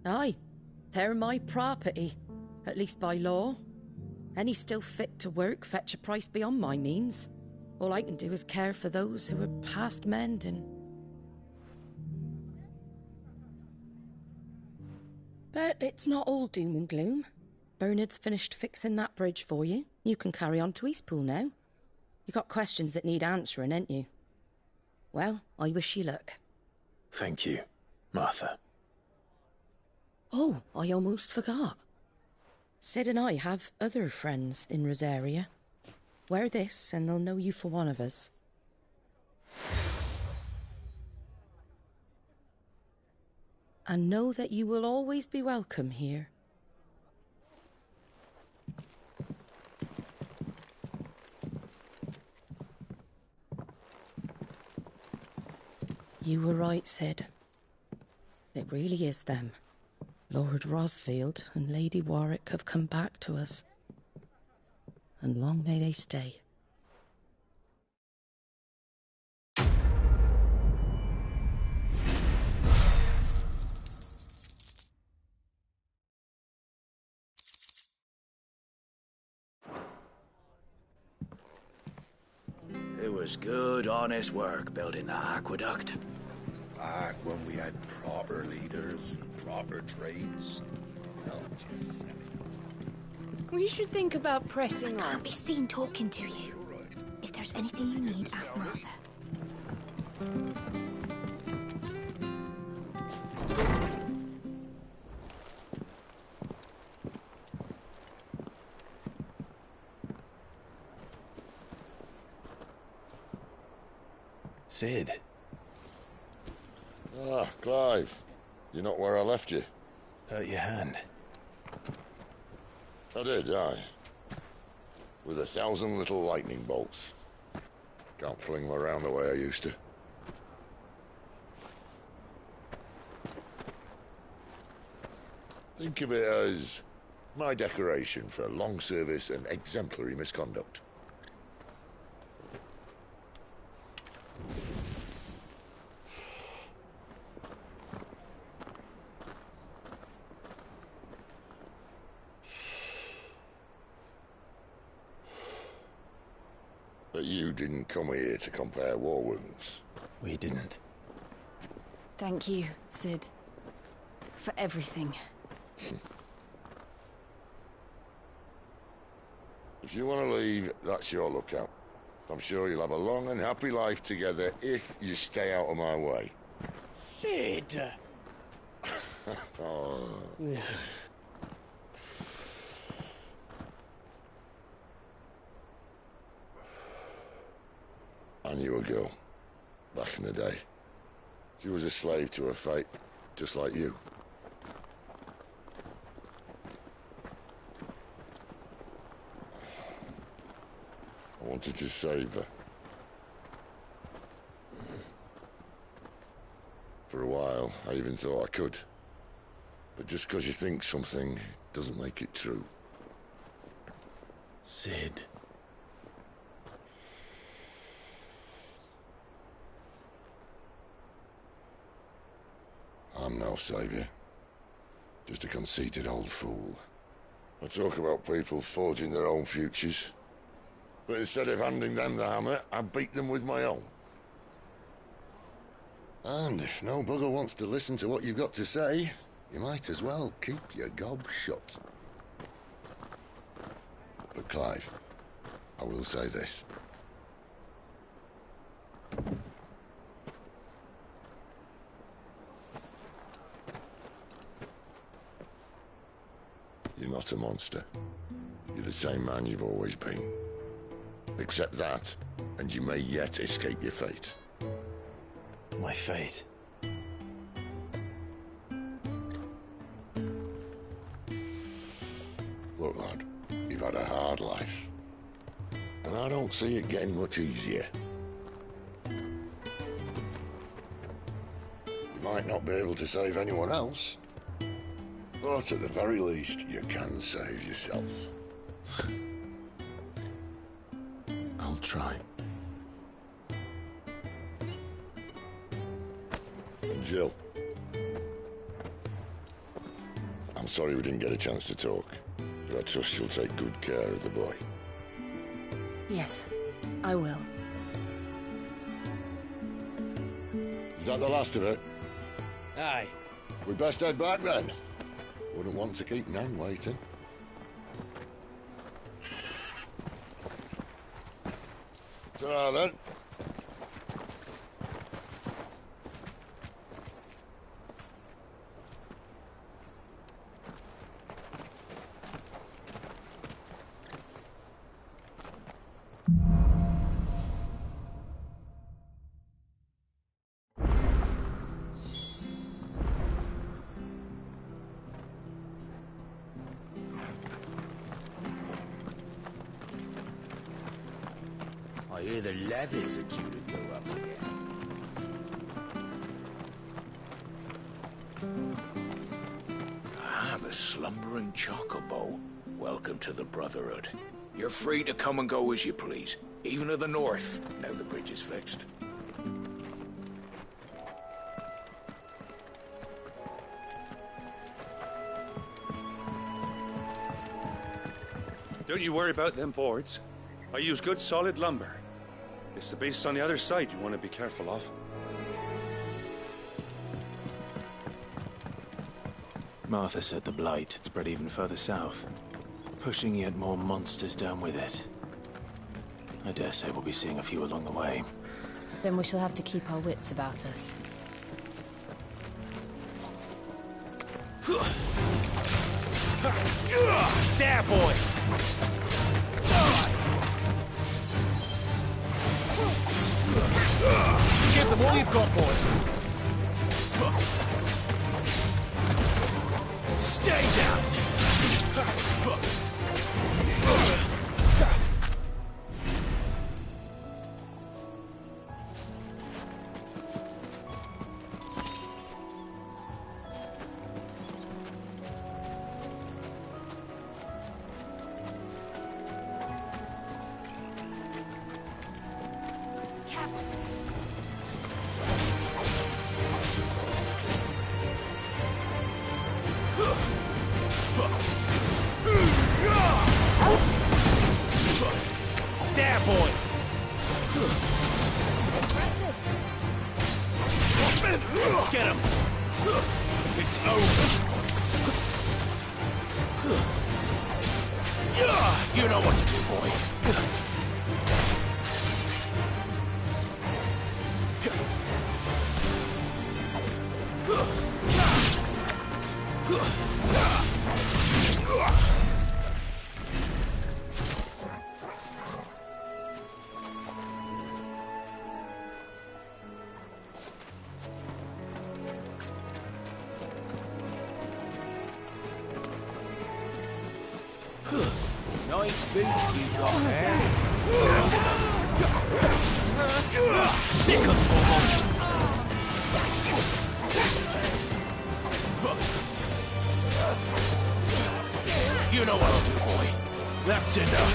Aye, they're my property, at least by law. Any still fit to work fetch a price beyond my means. All I can do is care for those who are past mending. But it's not all doom and gloom. Bernard's finished fixing that bridge for you. You can carry on to Eastpool now. You got questions that need answering, ain't you? Well, I wish you luck. Thank you, Martha. Oh, I almost forgot. Sid and I have other friends in Rosaria. Wear this and they'll know you for one of us. and know that you will always be welcome here. You were right, Sid. It really is them. Lord Rosfield and Lady Warwick have come back to us. And long may they stay. It was good, honest work building the aqueduct. Back when we had proper leaders and proper trades. Not just selling. We should think about pressing on. Can't be seen talking to you. If there's anything you need, ask Martha. Sid. Ah, Clive. You're not where I left you. Hurt your hand. I did, aye. With 1,000 little lightning bolts. Can't fling them around the way I used to. Think of it as my decoration for long service and exemplary misconduct. But you didn't come here to compare war wounds. We didn't. Thank you, Sid. For everything. If you want to leave, that's your lookout. I'm sure you'll have a long and happy life together if you stay out of my way. Sid! Oh. I knew a girl, back in the day. She was a slave to her fate, just like you. I wanted to save her. For a while, I even thought I could. But just because you think something doesn't make it true. Sid. I'm no savior. Just a conceited old fool. I talk about people forging their own futures. But instead of handing them the hammer, I beat them with my own. And if no bugger wants to listen to what you've got to say, you might as well keep your gob shut. But Clive, I will say this. You're not a monster. You're the same man you've always been. Accept that, and you may yet escape your fate. My fate? Look, lad, you've had a hard life. And I don't see it getting much easier. You might not be able to save anyone else, but at the very least, you can save yourself. I'll try. And Jill, I'm sorry we didn't get a chance to talk, but I trust you'll take good care of the boy. Yes, I will. Is that the last of it? Aye. We best head back then. Wouldn't want to keep Nan waiting. Ta-ra then. hear the levies are due to go up again. Ah, the slumbering chocobo. Welcome to the Brotherhood. You're free to come and go as you please, even to the north, now the bridge is fixed. Don't you worry about them boards. I use good solid lumber. It's the beasts on the other side you want to be careful of. Martha said the blight had spread even further south, pushing yet more monsters down with it. I dare say we'll be seeing a few along the way. Then we shall have to keep our wits about us. There, boy! Give them all you've got, boy! Stay down! There, boy! Impressive. Get him! It's over! You know what to do, boy. Nice boots you've got there. Sick of Tormund! You know what to do, boy. That's enough.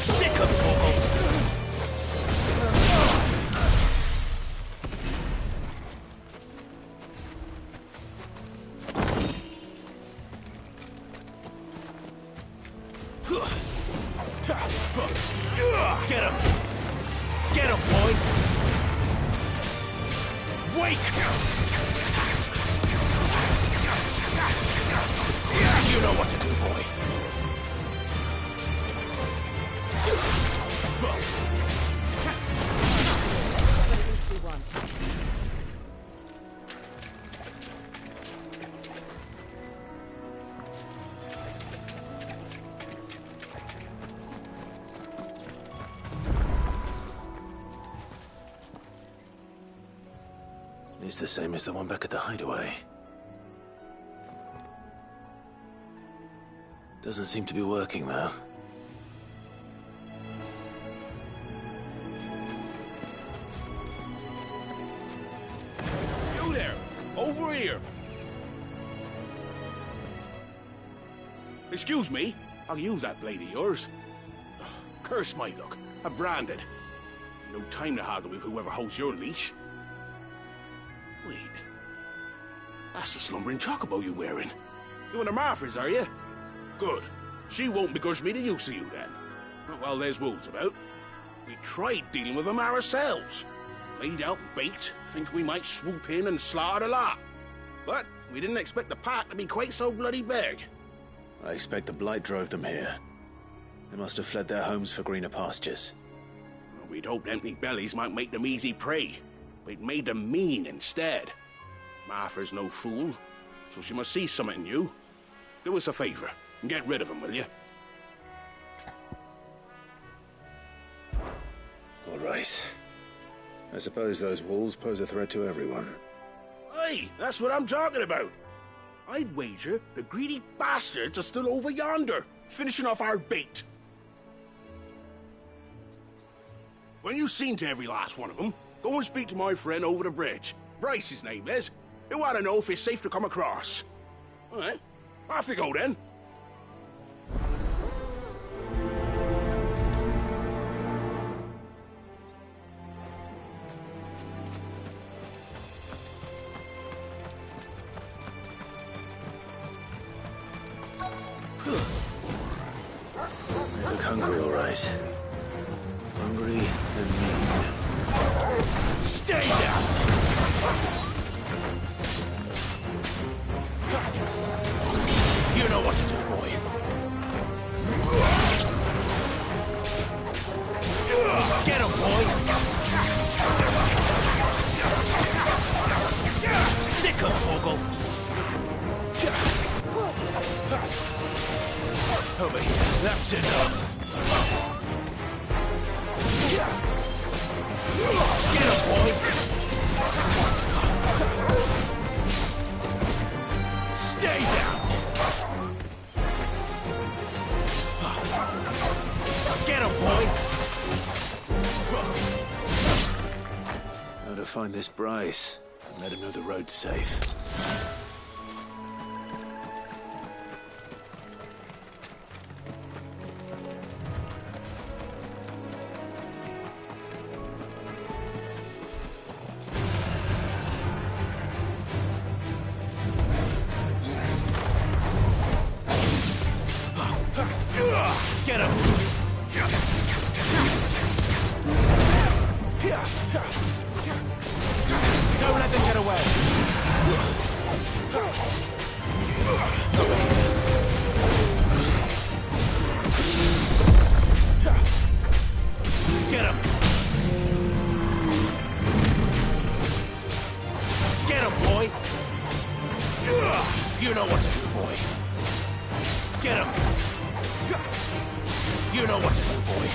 Sick of Tormund! Get him! Get him, boy! Wake! You know what to do, boy. At least we won. It's the same as the one back at the hideaway. Doesn't seem to be working, though. You there! Over here! Excuse me, I'll use that blade of yours. Ugh, curse my luck. I'm branded. No time to haggle with whoever holds your leash. Wait. That's the slumbering chocobo you're wearing. You one of Martha's, are you? Good. She won't begrudge me the use of you, then. Not while there's wolves about. We tried dealing with them ourselves. Laid out bait, think we might swoop in and slaughter the lot. But we didn't expect the pack to be quite so bloody big. I expect the blight drove them here. They must have fled their homes for greener pastures. Well, we'd hoped empty bellies might make them easy prey. But it made them mean instead. Martha's no fool, so she must see something in you. Do us a favor and get rid of them, will you? All right. I suppose those wolves pose a threat to everyone. Hey, that's what I'm talking about. I'd wager the greedy bastards are still over yonder, finishing off our bait. when you've seen to every last one of them, go and speak to my friend over the bridge. Bryce, his name is. He'll want to know if it's safe to come across. All right, off you go then. You look hungry, all right. Hungry and mean. Stay down! You know what to do, boy. Get him, boy! Sicko, Torgal! Over here, that's enough. Get him, boy! Stay down! Get him, boy! How to find this Bryce and let him know the road's safe. Get him! Don't let them get away! Get him! Get him, boy! You know what to do, boy. Get him! You know what to do, boy.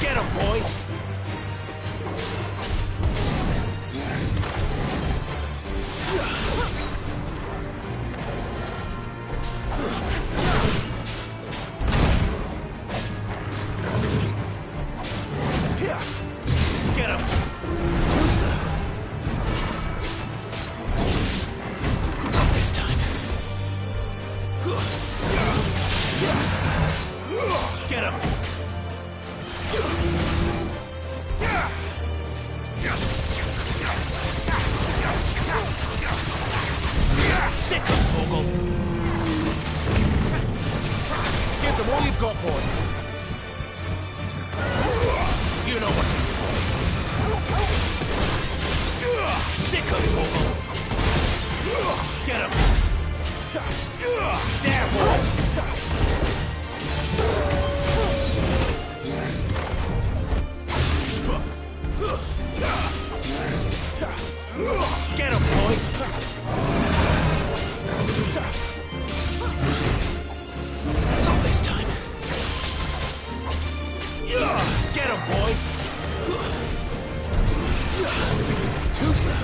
Get him, boy! Get him! Too slow. Not this time. Get him! Sick of Torgal! Give them all you've got, boy! You know what to do, boy! Sick of Torgal! Get him! There, boy! Get him, boy! Not this time. Get him, boy! Too slow.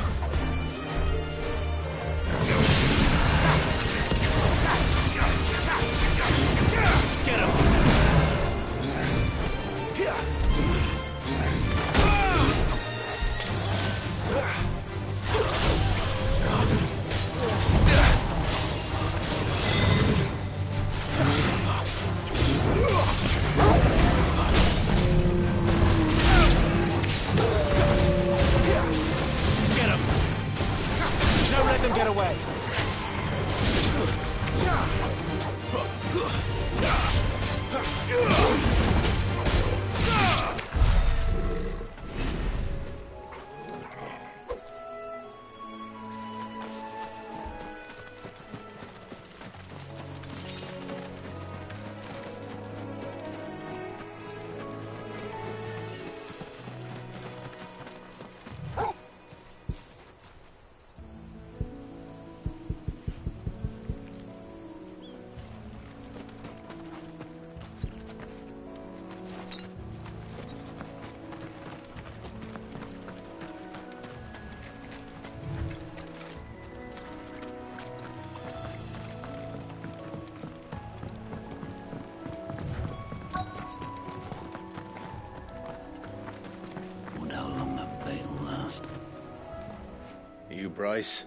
you, Bryce?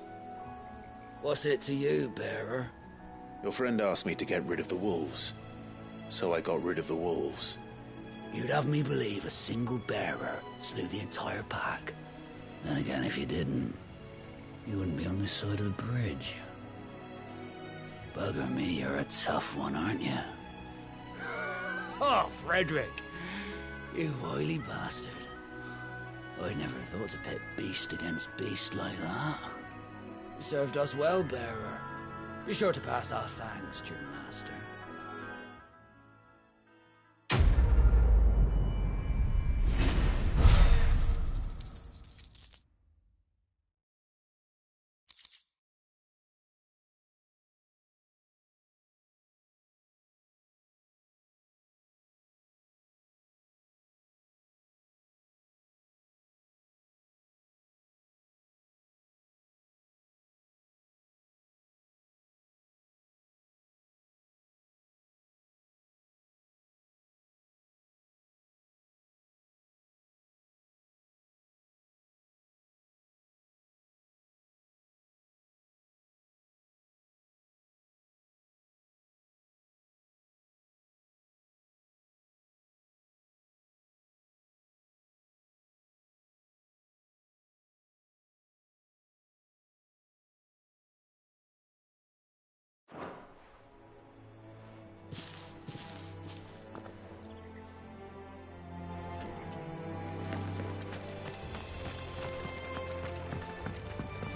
What's it to you, bearer? Your friend asked me to get rid of the wolves, so I got rid of the wolves. You'd have me believe a single bearer slew the entire pack. Then again, if you didn't, you wouldn't be on this side of the bridge. Bugger me, you're a tough one, aren't you? Oh, Frederick! You wily bastard. I never thought to pit beast against beast like that. You served us well, bearer. Be sure to pass our thanks to your master.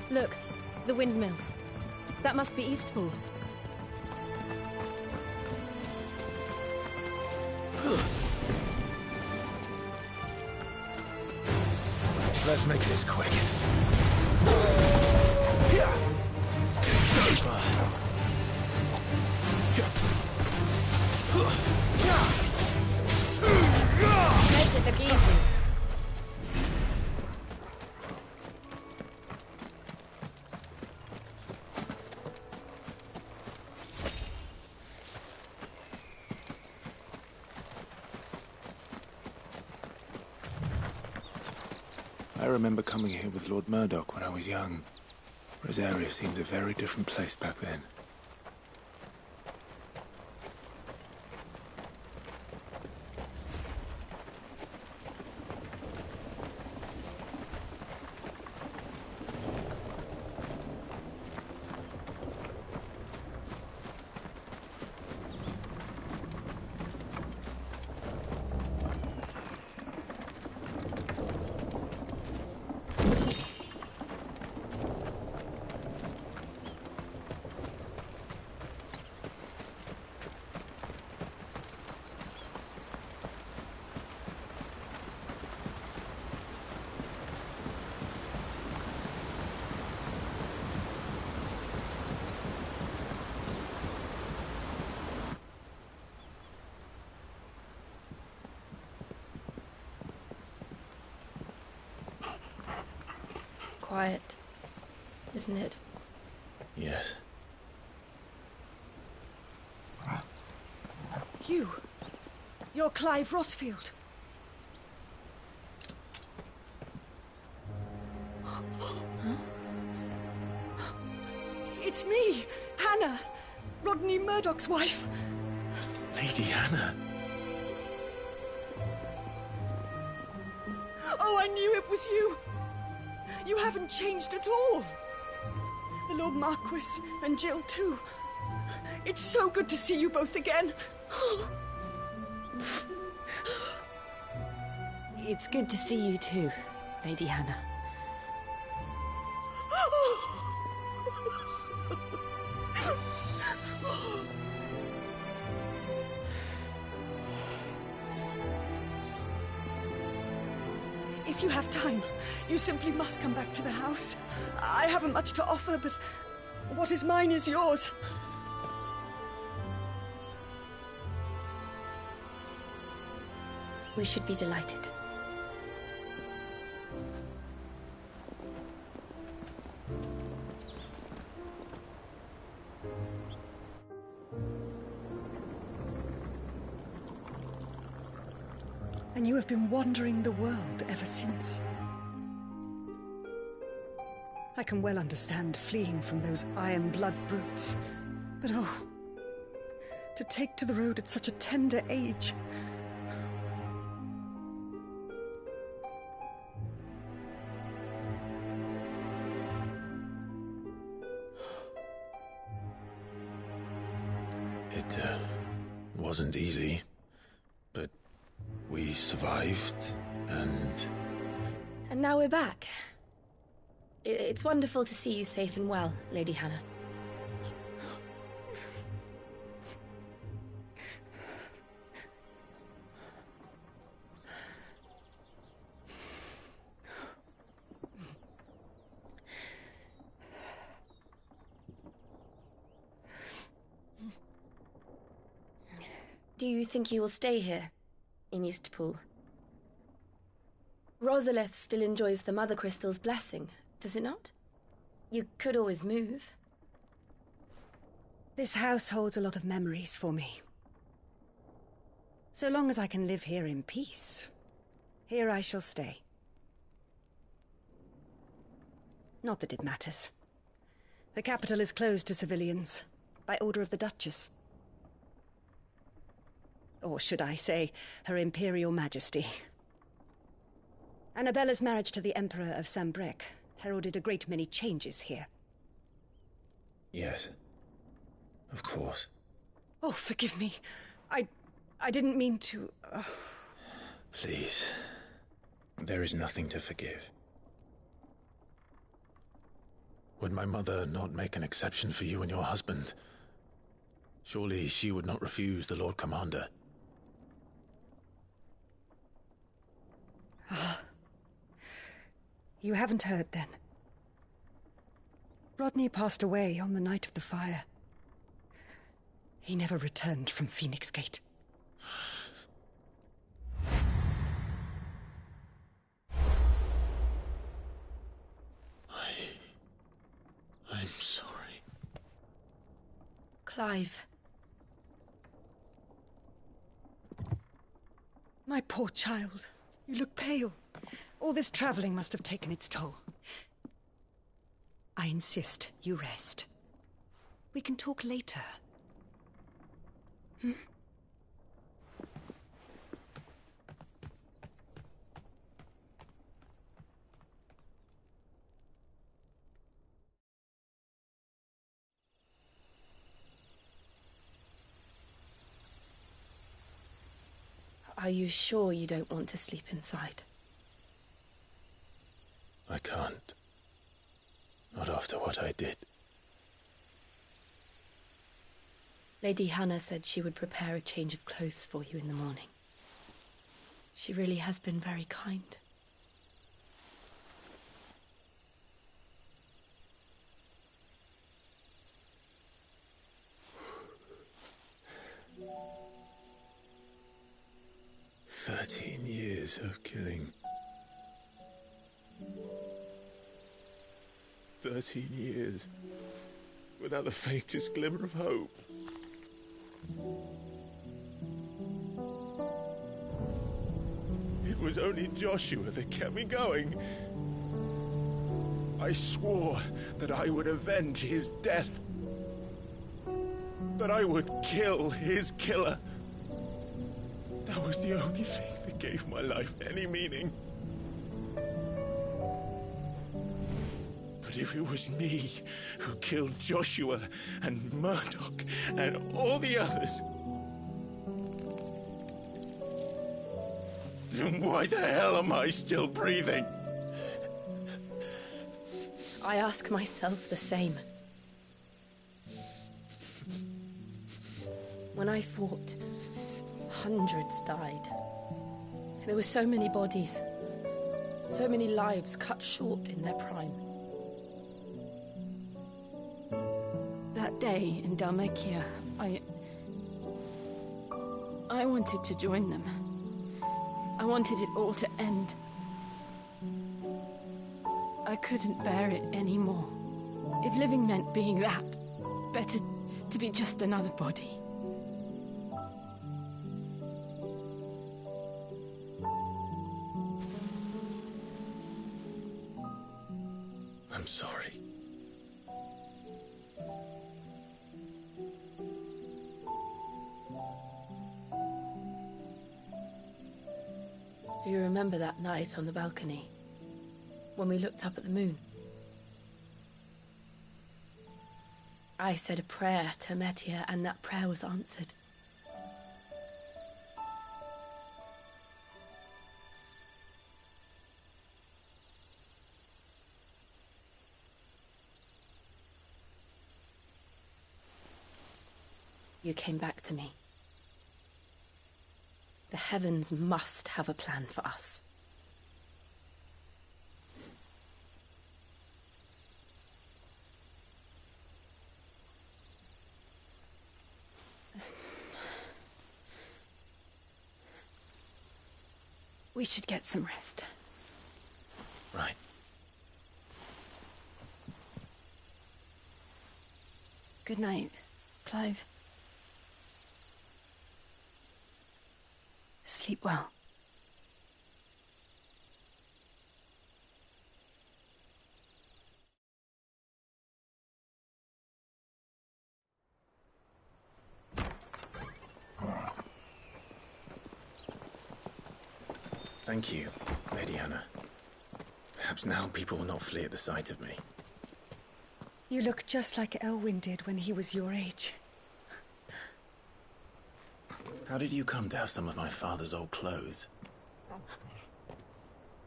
Look, the windmills. That must be Eastpool. Let's make this quick. Make it look easy. I remember coming here with Lord Murdoch when I was young. Rosaria seemed a very different place back then. Quiet, isn't it? Yes. You're Clive Rossfield. It's me, Hannah, Rodney Murdoch's wife. Lady Hannah. Oh, I knew it was you. You haven't changed at all. The Lord Marquis and Jill too. It's so good to see you both again. It's good to see you too, Lady Hannah. If you have time, you simply must come back to the house. I haven't much to offer, but what is mine is yours. We should be delighted. And you have been wandering the world ever since. I can well understand fleeing from those iron blood brutes. But oh, to take to the road at such a tender age. It wasn't easy, but we survived, and now we're back. It's wonderful to see you safe and well, Lady Hannah. Do you think you will stay here, in Eastpool? Rosalith still enjoys the Mother Crystal's blessing, does it not? You could always move. This house holds a lot of memories for me. So long as I can live here in peace, here I shall stay. Not that it matters. The capital is closed to civilians, by order of the Duchess. Or should I say, Her Imperial Majesty. Annabella's marriage to the Emperor of Sambrec heralded a great many changes here. yes, of course. Oh, forgive me. I didn't mean to... Please, there is nothing to forgive. Would my mother not make an exception for you and your husband? Surely she would not refuse the Lord Commander. You haven't heard, then. Rodney passed away on the night of the fire. He never returned from Phoenix Gate. I'm sorry. Clive. My poor child. You look pale. All this traveling must have taken its toll. I insist you rest. We can talk later. Hmm? Are you sure you don't want to sleep inside? I can't. Not after what I did. Lady Hannah said she would prepare a change of clothes for you in the morning. She really has been very kind. "13 years of killing. 13 years without the faintest glimmer of hope. It was only Joshua that kept me going. I swore that I would avenge his death. That I would kill his killer. That was the only thing that gave my life any meaning. But if it was me who killed Joshua and Murdoch and all the others, then why the hell am I still breathing? I ask myself the same. When I fought, hundreds died. There were so many bodies, so many lives cut short in their prime. That day in Dalmekia, I wanted to join them. I wanted it all to end. I couldn't bear it anymore. If living meant being that, better to be just another body. I'm I'm sorry. Do you remember that night on the balcony? When we looked up at the moon? I said a prayer to Metia, and that prayer was answered. You came back to me. The heavens must have a plan for us. We should get some rest. Right. Good night, Clive. Sleep well. Thank you, Lady Hannah. Perhaps now people will not flee at the sight of me. You look just like Elwyn did when he was your age. How did you come to have some of my father's old clothes?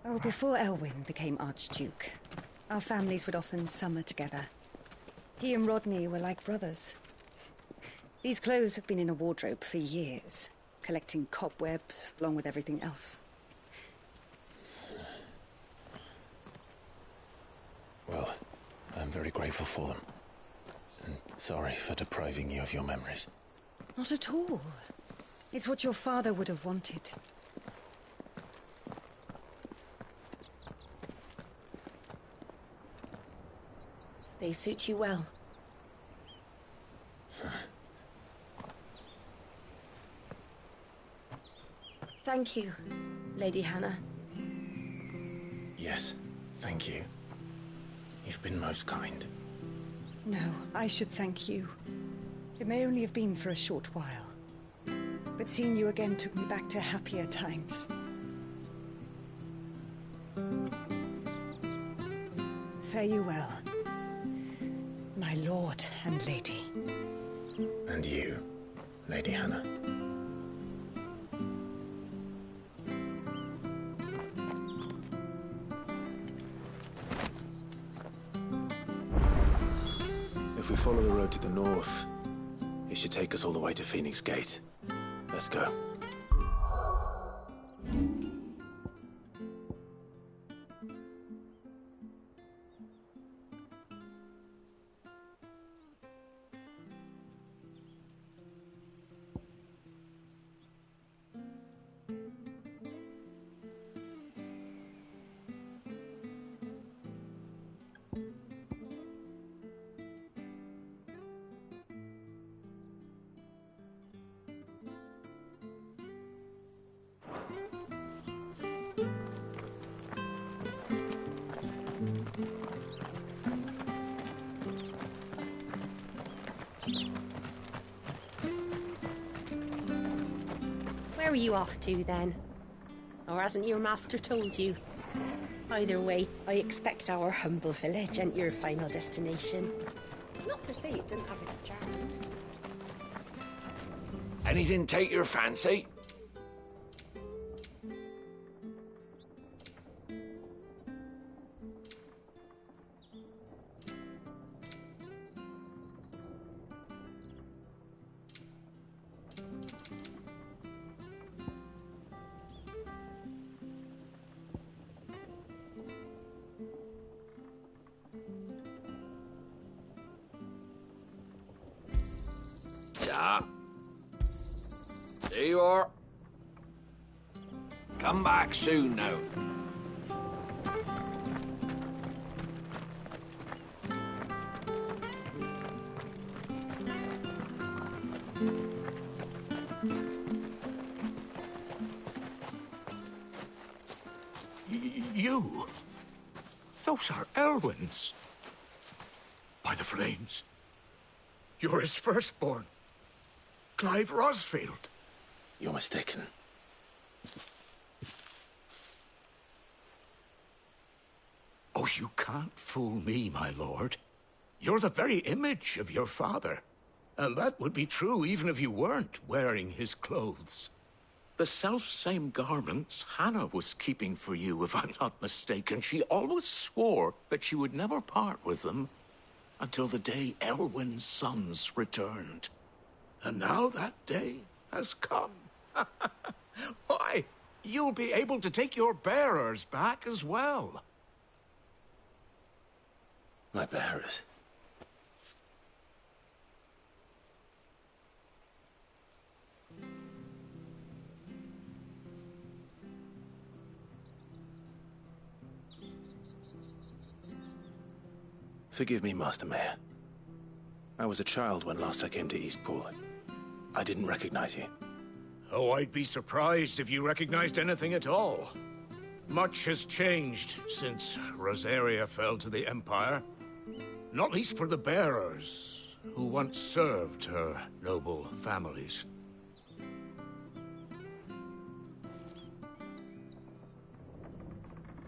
Oh, before Elwyn became Archduke, our families would often summer together. He and Rodney were like brothers. These clothes have been in a wardrobe for years, collecting cobwebs along with everything else. Well, I'm very grateful for them. And sorry for depriving you of your memories. Not at all. It's what your father would have wanted. They suit you well. Thank you, Lady Hannah. Yes, thank you. You've been most kind. No, I should thank you. It may only have been for a short while, but seeing you again took me back to happier times. Fare you well, my lord and lady. And you, Lady Hannah. If we follow the road to the north, it should take us all the way to Phoenix Gate. Let's go. Where are you off to, then? Or hasn't your master told you? Either way, I expect our humble village ain't your final destination. Not to say it didn't have its charms. Anything take your fancy? Yeah. There you are. Come back soon now. You? Those are Elwyn's. by the flames. You're his firstborn, Clive Rosfield. You're mistaken. Oh, you can't fool me, my lord. You're the very image of your father. And that would be true even if you weren't wearing his clothes. The self-same garments Hannah was keeping for you, if I'm not mistaken. She always swore that she would never part with them until the day Elwyn's sons returned. And now that day has come. Why, you'll be able to take your bearers back as well. My bearers? Forgive me, Master Mayor. I was a child when last I came to Eastpool. I didn't recognize you. Oh, I'd be surprised if you recognized anything at all. Much has changed since Rosaria fell to the Empire. Not least for the bearers, who once served her noble families.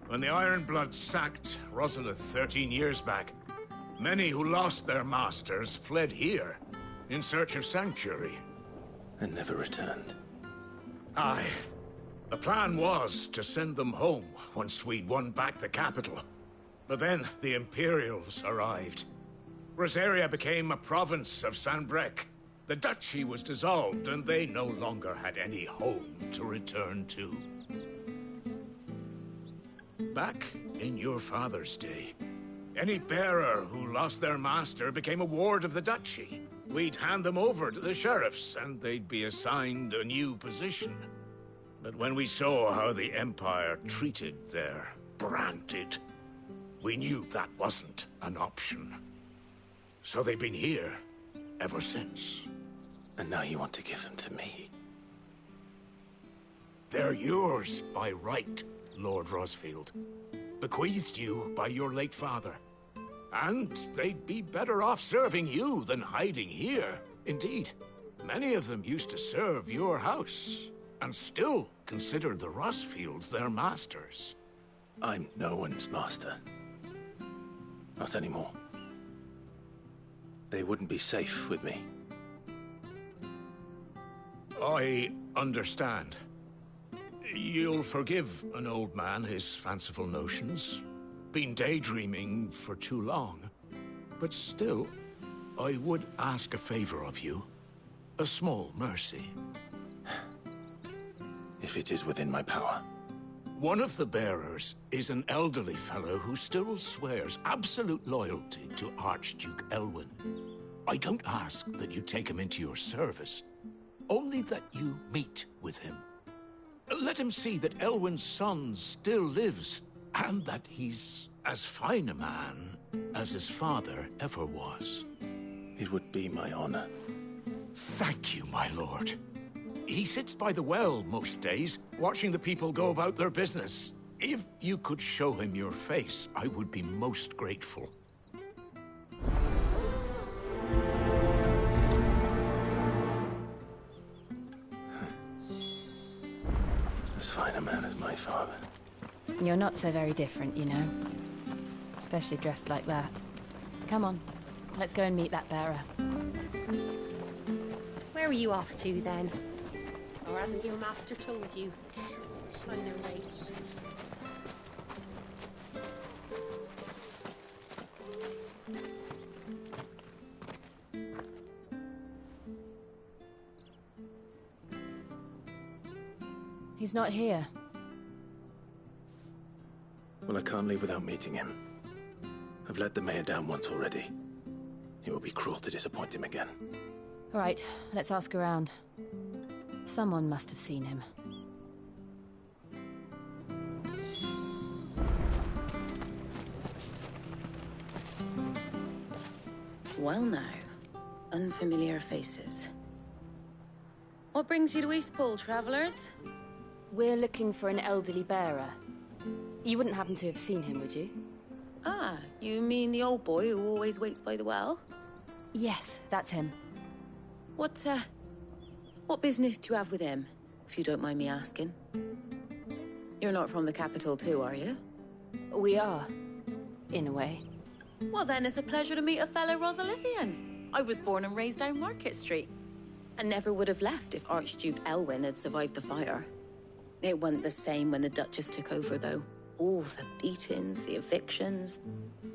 When the Ironbloods sacked Rosalith 13 years back, many who lost their masters fled here in search of sanctuary. And never returned. Aye. The plan was to send them home once we'd won back the capital. But then the Imperials arrived. Rosaria became a province of Sanbreque. The duchy was dissolved, and they no longer had any home to return to. Back in your father's day, any bearer who lost their master became a ward of the duchy. We'd hand them over to the sheriffs, and they'd be assigned a new position. But when we saw how the Empire treated their branded, we knew that wasn't an option. So they've been here ever since. And now you want to give them to me? They're yours by right, Lord Rosfield. Bequeathed you by your late father. And they'd be better off serving you than hiding here. Indeed, many of them used to serve your house, and still considered the Rosfields their masters. I'm no one's master. Not anymore. They wouldn't be safe with me. I understand. You'll forgive an old man his fanciful notions. Been daydreaming for too long. But still, I would ask a favor of you. A small mercy. If it is within my power. One of the bearers is an elderly fellow who still swears absolute loyalty to Archduke Elwyn. I don't ask that you take him into your service, only that you meet with him. Let him see that Elwyn's son still lives, and that he's as fine a man as his father ever was. It would be my honor. Thank you, my lord. He sits by the well most days, watching the people go about their business. If you could show him your face, I would be most grateful. As fine a man as my father. You're not so very different, you know. Especially dressed like that. Come on, let's go and meet that bearer. Where are you off to, then? Or hasn't your master told you? On their way. He's not here. Well, I can't leave without meeting him. I've let the mayor down once already. It would be cruel to disappoint him again. All right, let's ask around. Someone must have seen him. Well now, unfamiliar faces. What brings you to Eastpool, travellers? We're looking for an elderly bearer. You wouldn't happen to have seen him, would you? Ah, you mean the old boy who always waits by the well? Yes, that's him. What business do you have with him, if you don't mind me asking? You're not from the capital too, are you? We are, in a way. Well, then it's a pleasure to meet a fellow Rosalithian. I was born and raised down Market Street. And never would have left if Archduke Elwyn had survived the fire. It wasn't the same when the Duchess took over, though. All the beatings, the evictions,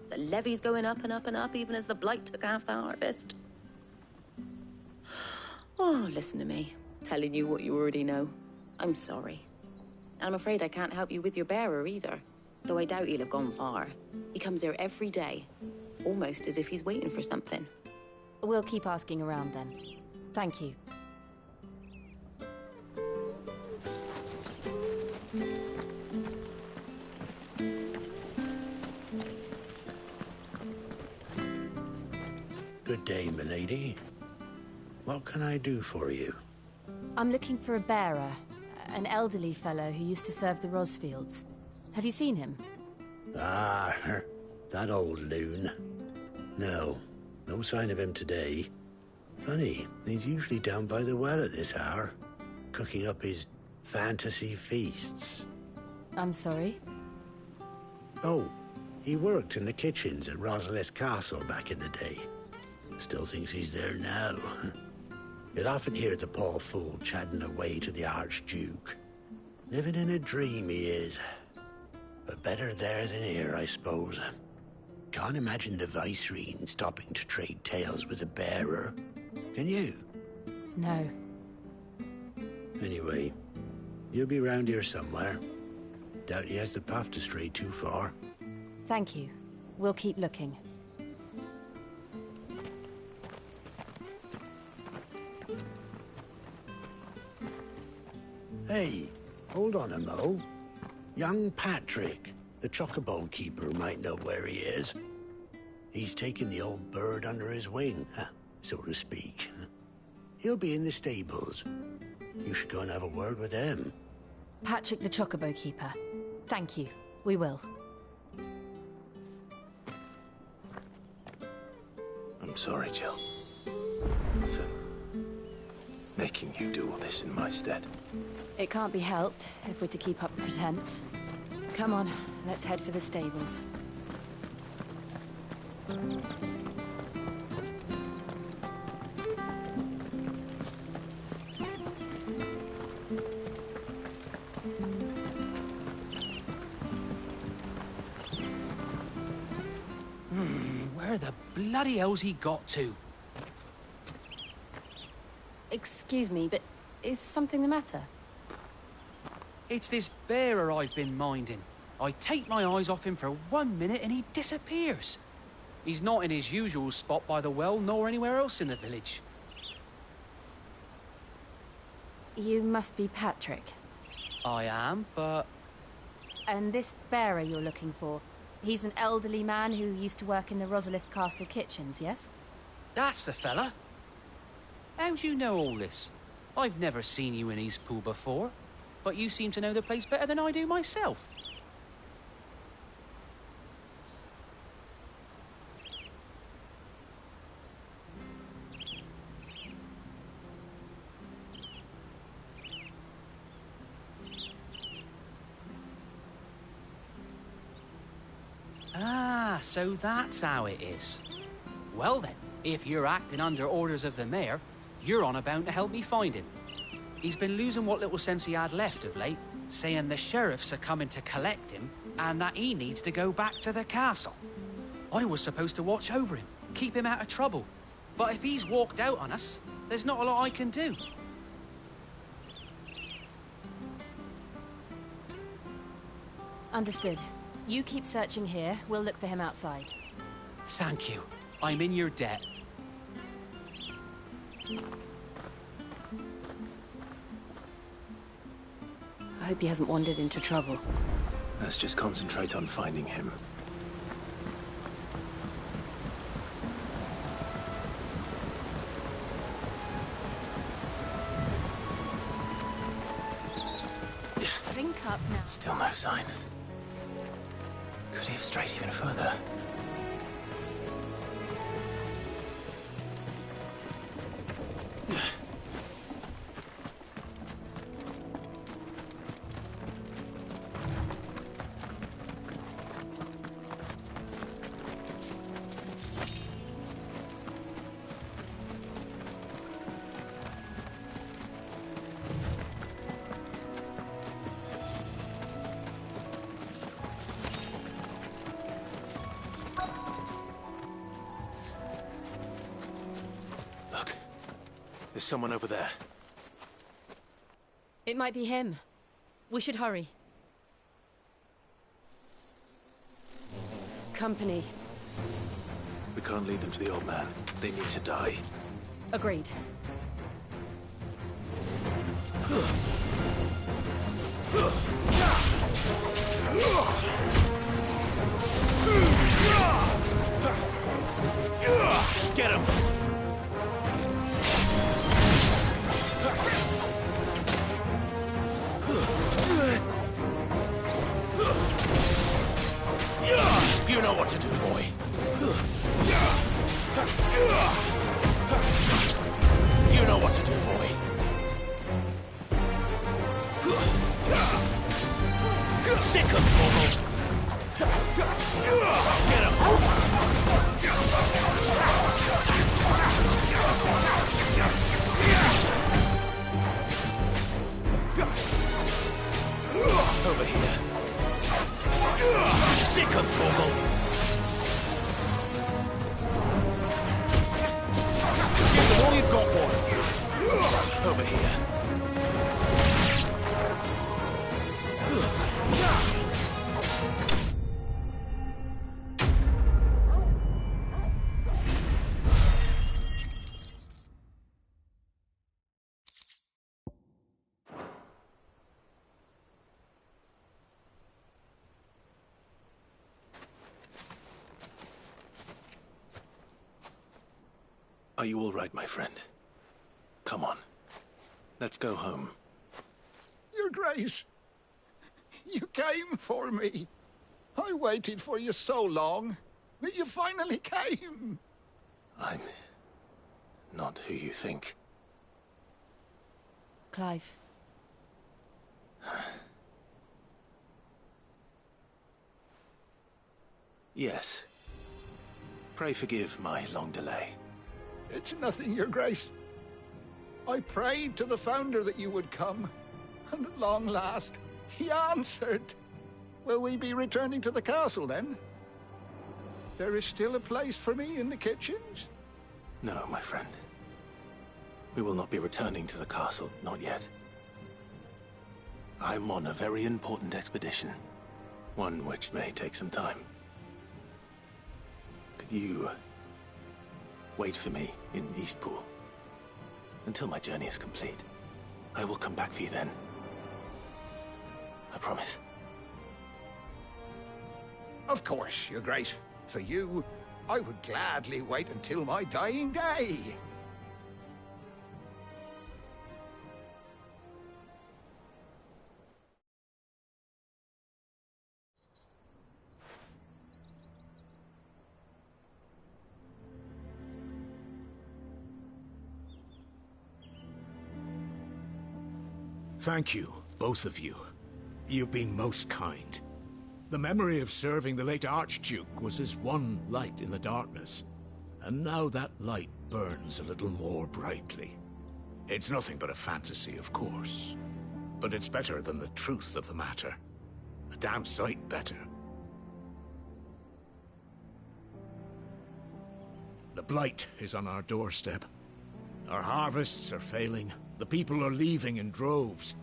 the levies going up and up and up, even as the blight took half the harvest. Oh, listen to me, telling you what you already know. I'm sorry. And I'm afraid I can't help you with your bearer either, though I doubt he'll have gone far. He comes here every day, almost as if he's waiting for something. We'll keep asking around then. Thank you. Good day, milady. What can I do for you? I'm looking for a bearer, an elderly fellow who used to serve the Rosfields. Have you seen him? Ah, that old loon. No sign of him today. Funny, he's usually down by the well at this hour, cooking up his fantasy feasts. I'm sorry? Oh, he worked in the kitchens at Rosalith Castle back in the day. Still thinks he's there now. You'd often hear the poor fool chatting away to the Archduke. Living in a dream he is. But better there than here, I suppose. Can't imagine the Viceroy stopping to trade tales with a bearer. Can you? No. Anyway, you'll be round here somewhere. Doubt he has the path to stray too far. Thank you. We'll keep looking. Hey, hold on a mo. Young Patrick, the chocobo keeper, might know where he is. He's taken the old bird under his wing, so to speak. He'll be in the stables. You should go and have a word with him. Patrick the chocobo keeper. Thank you. We will. I'm sorry, Jill. For making you do all this in my stead. It can't be helped if we're to keep up the pretense. Come on, let's head for the stables. Where the bloody hell's he got to? Excuse me, but is something the matter? It's this bearer I've been minding. I take my eyes off him for 1 minute and he disappears. He's not in his usual spot by the well, nor anywhere else in the village. You must be Patrick. I am, but... And this bearer you're looking for, he's an elderly man who used to work in the Rosalith Castle kitchens, yes? That's the fella. How do you know all this? I've never seen you in Eastpool before, but you seem to know the place better than I do myself. Ah, so that's how it is. Well then, if you're acting under orders of the mayor, you're on about to help me find him. He's been losing what little sense he had left of late, saying the sheriffs are coming to collect him and that he needs to go back to the castle. I was supposed to watch over him, keep him out of trouble. But if he's walked out on us, there's not a lot I can do. Understood. You keep searching here, we'll look for him outside. Thank you. I'm in your debt. I hope he hasn't wandered into trouble. Let's just concentrate on finding him. Drink up now. Still no sign. Could he have strayed even further? There's someone over there. It might be him. We should hurry. Company. We can't lead them to the old man. They need to die. Agreed. Get him! You know what to do, boy. You know what to do, boy. Sick of trouble. Get him. Over here. Sick of trouble. Give them all you've got, boy. Over here. Are you all right, my friend? Come on. Let's go home. Your Grace, you came for me. I waited for you so long, but you finally came. I'm not who you think. Clive. Yes. Pray forgive my long delay. It's nothing, Your Grace. I prayed to the Founder that you would come, and at long last, he answered. Will we be returning to the castle, then? There is still a place for me in the kitchens? No, my friend. We will not be returning to the castle, not yet. I'm on a very important expedition. One which may take some time. Could you wait for me in Eastpool until my journey is complete? I will come back for you then. I promise. Of course, Your Grace. For you, I would gladly wait until my dying day. Thank you, both of you. You've been most kind. The memory of serving the late Archduke was as one light in the darkness, and now that light burns a little more brightly. It's nothing but a fantasy, of course, but it's better than the truth of the matter. A damn sight better. The blight is on our doorstep. Our harvests are failing. The people are leaving in droves.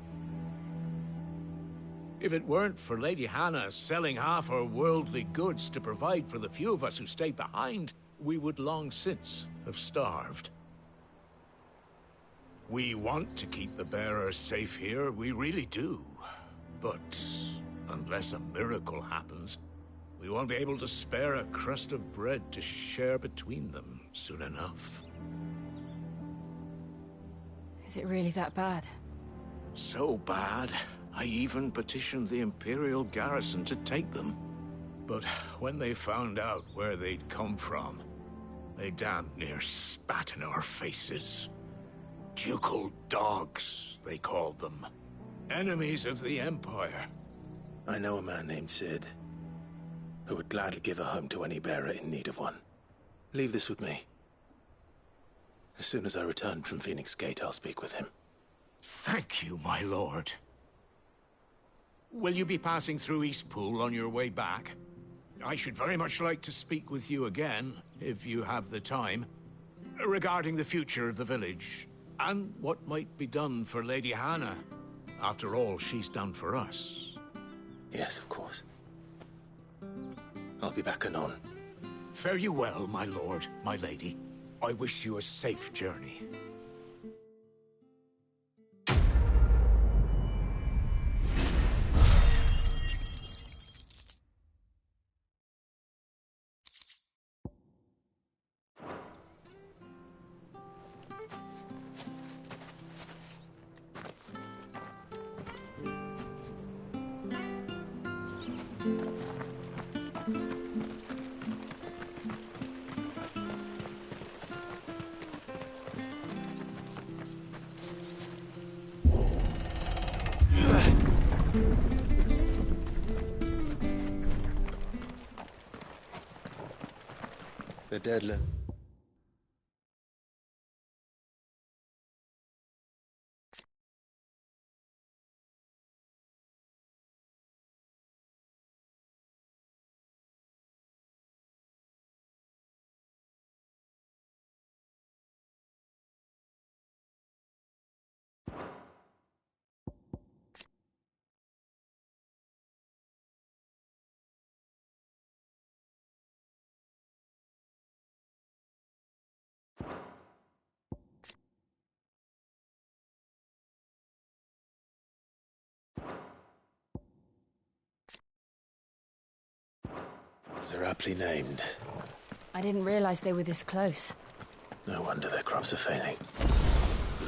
If it weren't for Lady Hannah selling half her worldly goods to provide for the few of us who stayed behind, we would long since have starved. We want to keep the bearers safe here, we really do. But unless a miracle happens, we won't be able to spare a crust of bread to share between them soon enough. Is it really that bad? So bad, I even petitioned the Imperial garrison to take them. But when they found out where they'd come from, they damn near spat in our faces. Ducal dogs, they called them. Enemies of the Empire. I know a man named Sid, who would gladly give a home to any bearer in need of one. Leave this with me. As soon as I return from Phoenix Gate, I'll speak with him. Thank you, my lord. Will you be passing through Eastpool on your way back? I should very much like to speak with you again, if you have the time, regarding the future of the village, and what might be done for Lady Hannah. After all, she's done for us. Yes, of course. I'll be back anon. Fare you well, my lord, my lady. I wish you a safe journey. The Deadland. They're aptly named. I didn't realize they were this close. No wonder their crops are failing.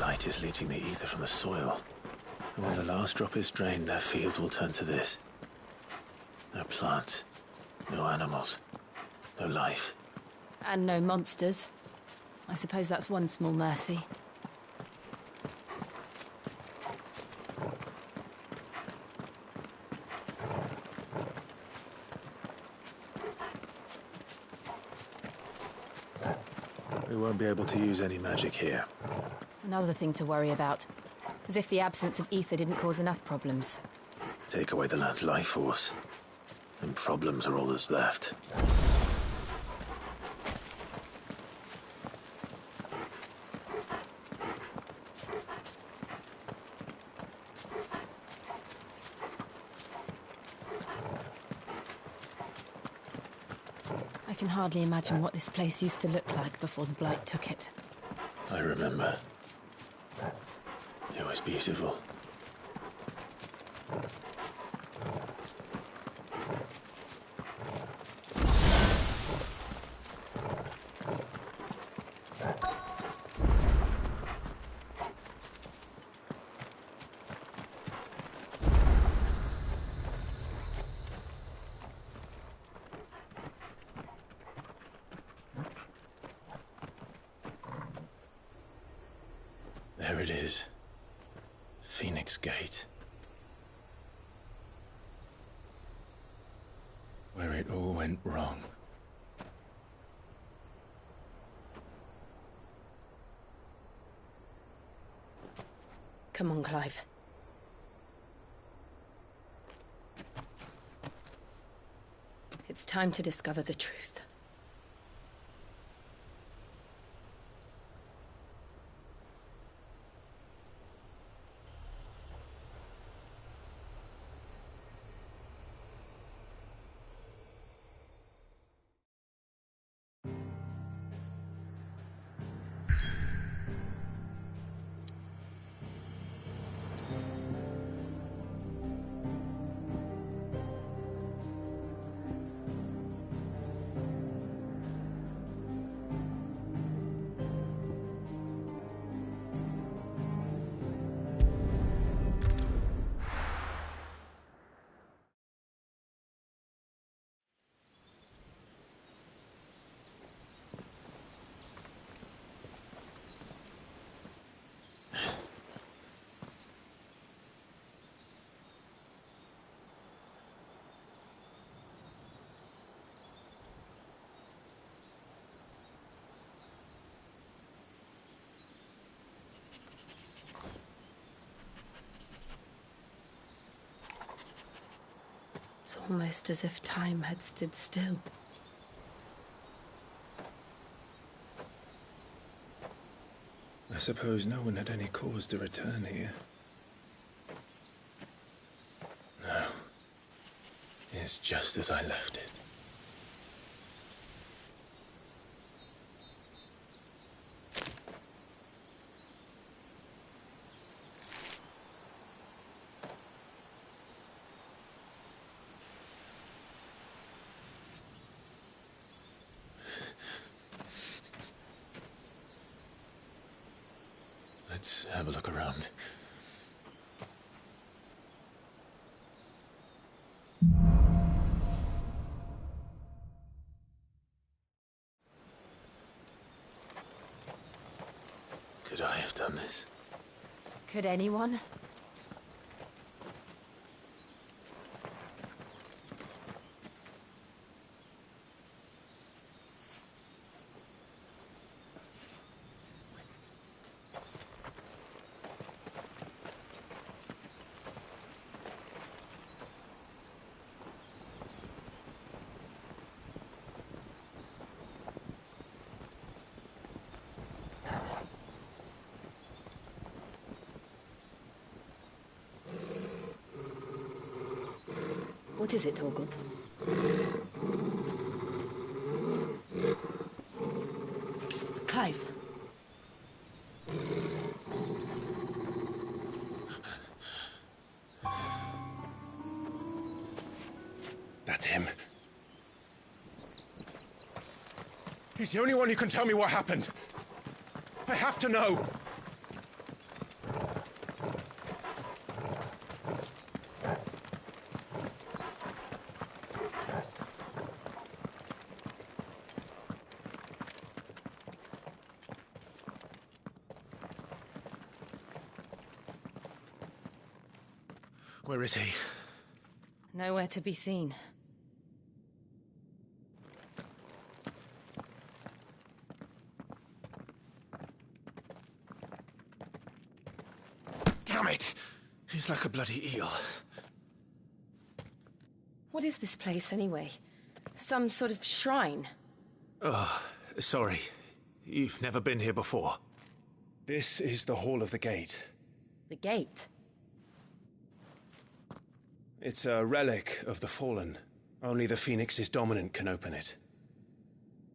Light is leaching the ether from the soil. And when the last drop is drained, their fields will turn to this. No plants, no animals, no life. And no monsters. I suppose that's one small mercy. We won't be able to use any magic here. Another thing to worry about. As if the absence of ether didn't cause enough problems. Take away the lad's life force, and problems are all that's left. I can hardly imagine what this place used to look like before the Blight took it. I remember. It was beautiful. There it is. Phoenix Gate. Where it all went wrong. Come on, Clive. It's time to discover the truth. It's almost as if time had stood still. I suppose no one had any cause to return here. No. It's just as I left it. Let's have a look around. Could I have done this? Could anyone? What is it, Torgal? Clive. That's him. He's the only one who can tell me what happened. I have to know. Where is he? Nowhere to be seen. Damn it! He's like a bloody eel. What is this place, anyway? Some sort of shrine? Oh, sorry. You've never been here before. This is the Hall of the Gate. The gate? It's a relic of the Fallen. Only the Phoenix's dominant can open it.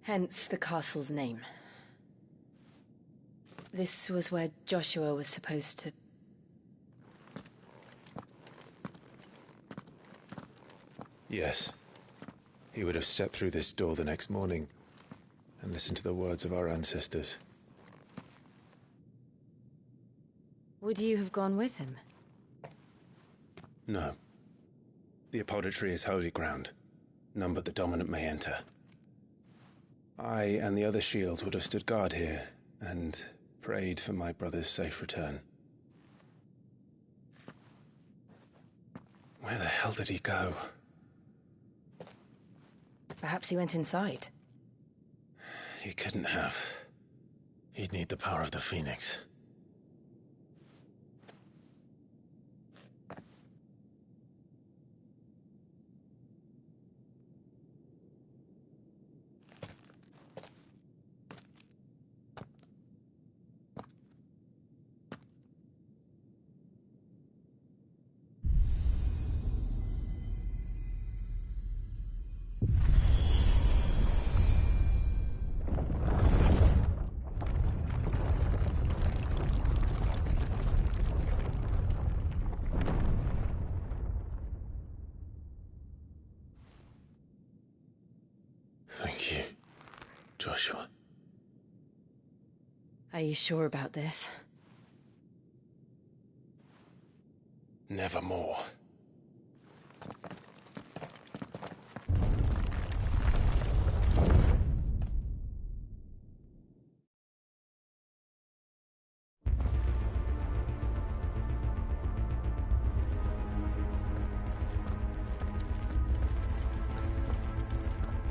Hence the castle's name. This was where Joshua was supposed to... Yes. He would have stepped through this door the next morning and listened to the words of our ancestors. Would you have gone with him? No. The apodatory is holy ground. None but the dominant may enter. I and the other shields would have stood guard here and prayed for my brother's safe return. Where the hell did he go? Perhaps he went inside. He couldn't have. He'd need the power of the Phoenix. Thank you, Joshua. Are you sure about this? Nevermore.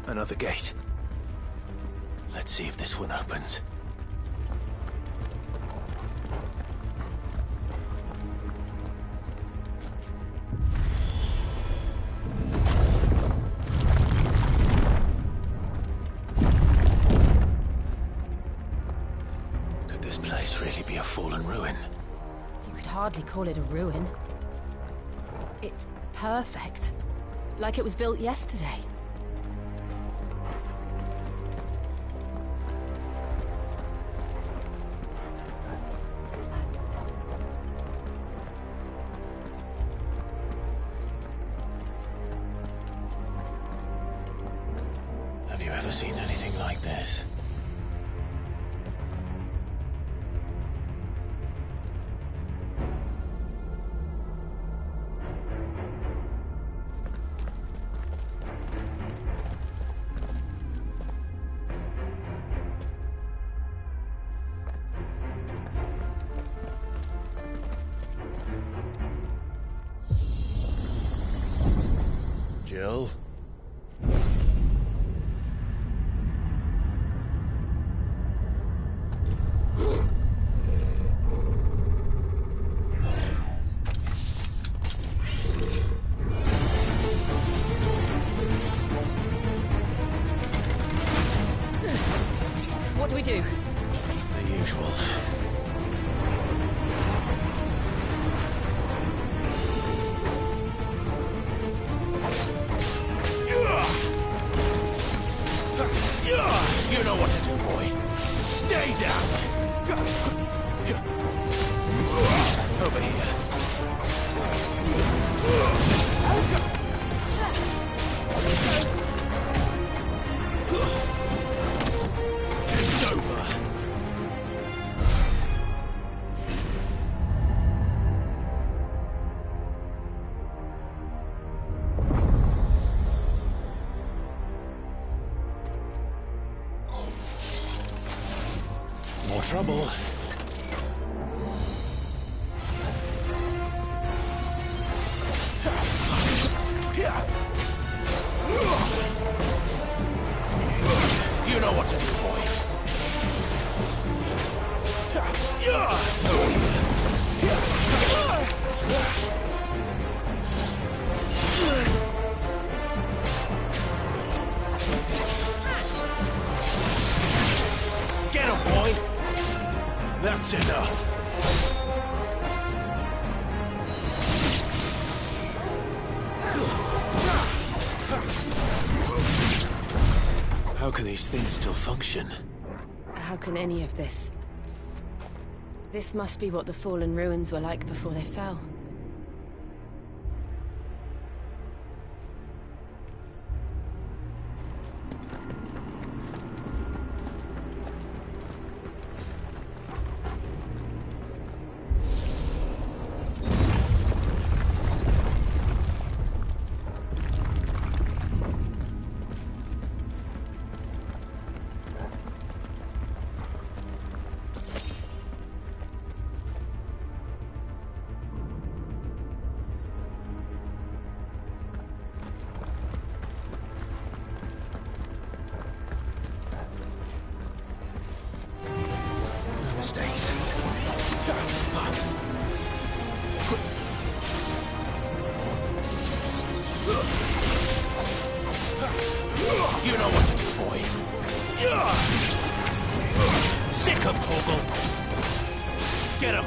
Another gate. Let's see if this one opens. hardly call it a ruin. It's perfect. Like it was built yesterday. Have you ever seen anything like this? Jill? What do we do? The usual. You know what to do, boy. Stay down. Over here. It's over. More trouble. You know what to do, boy. Get him, boy. That's enough. How can these things still function? How can any of this? This must be what the fallen ruins were like before they fell. Mistakes. You know what to do, boy. Sick him, Torgal. Get him.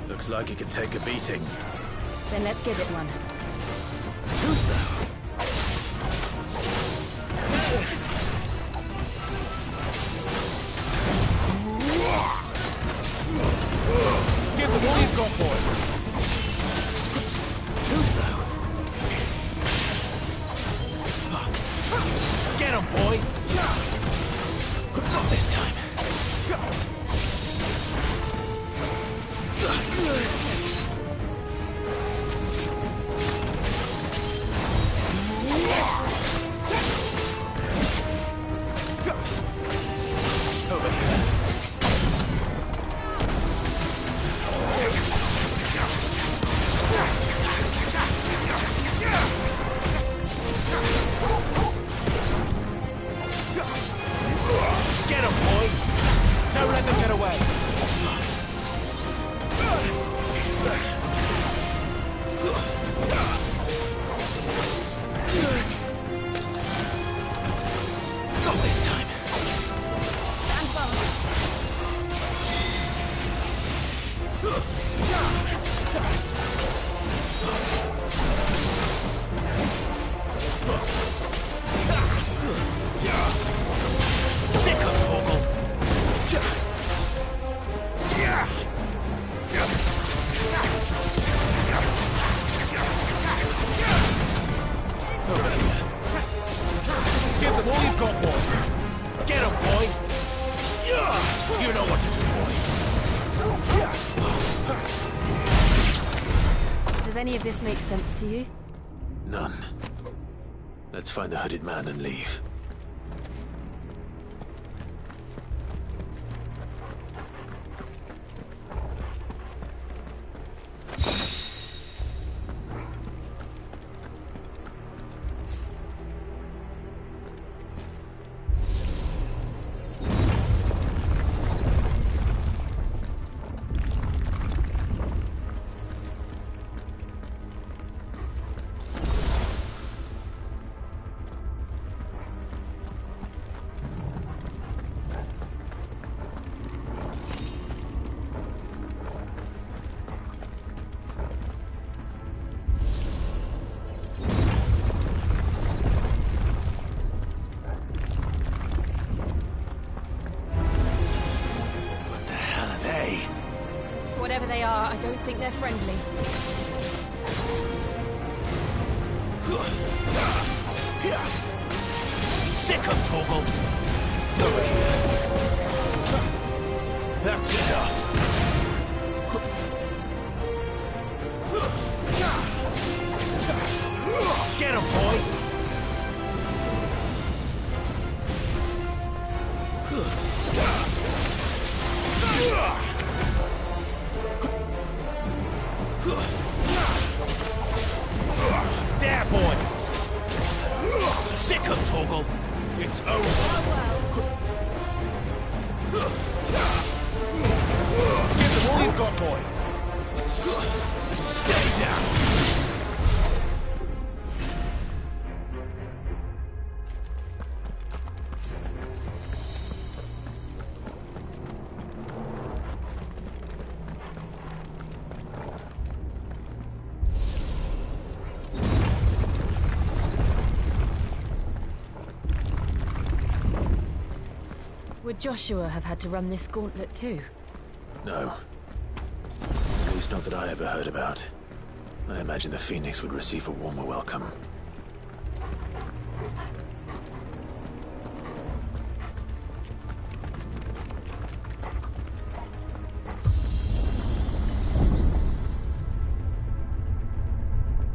Looks like it could take a beating. Then let's give it one. Too slow. Give them all you've got, boy. Too Get him, boy! Not this time. Over here. Get him, boy! Don't let them get away! Not this time. Stand by. Sick of Torgal! Give them all you've got, boy! Get him, boy! You know what to do, boy! Does any of this make sense to you? None. Let's find the hooded man and leave. Whatever they are, I don't think they're friendly. Sick of Torgal! Over here. That's enough. Get him, boy! There, boy! Sick of Torgal! It's over! Give them all you've got, boy! Stay down! Would Joshua have had to run this gauntlet too? No. At least not that I ever heard about. I imagine the Phoenix would receive a warmer welcome.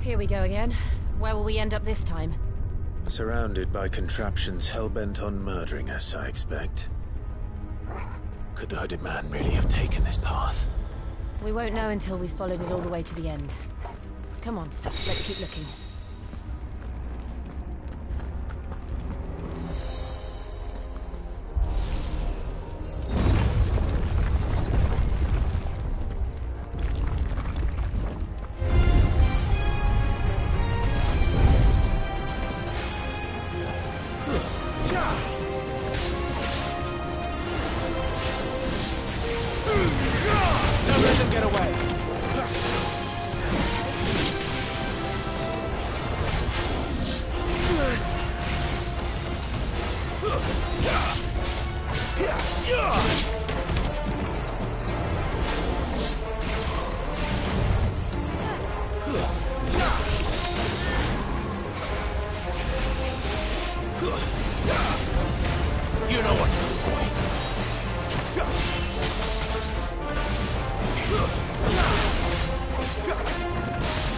Here we go again. Where will we end up this time? Surrounded by contraptions hell-bent on murdering us, I expect. Could the hooded man really have taken this path? We won't know until we've followed it all the way to the end. Come on, let's keep looking. Don't let them get away! You know what to do, boy.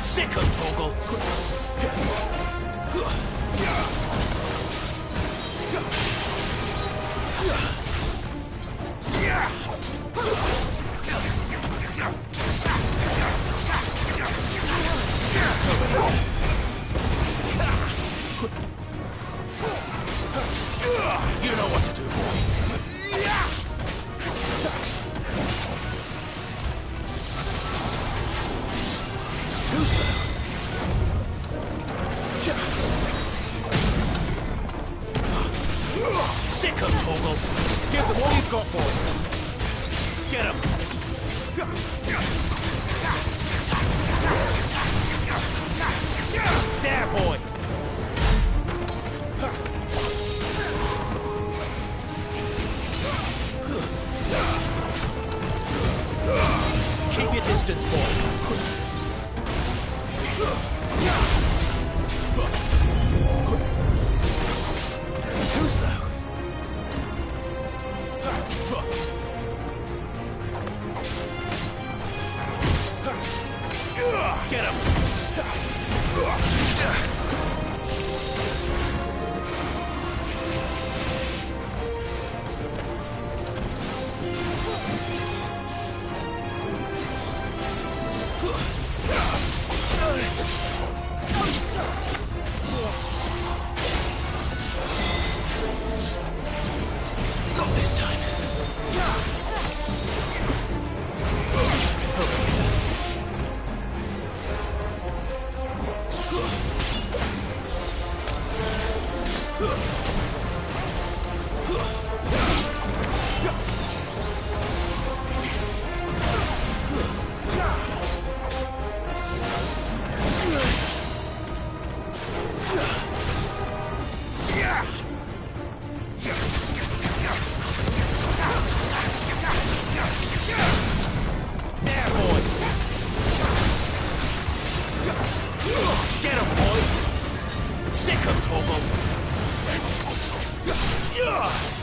Sick of Toggle. You know what to do, boy. Too slow. Sick of Toggle. Give them all you've got, boy. Get him. There, boy. Keep your distance, boy. Too slow. Get him. Not this time. There, boy. Get him, boy. Sick of Toggle.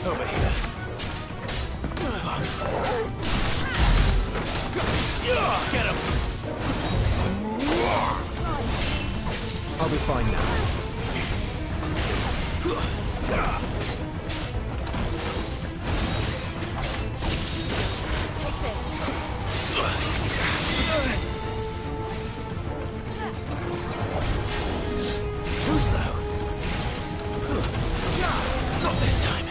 Over here. Get him. I'll be fine now. Take this. Too slow. Not this time.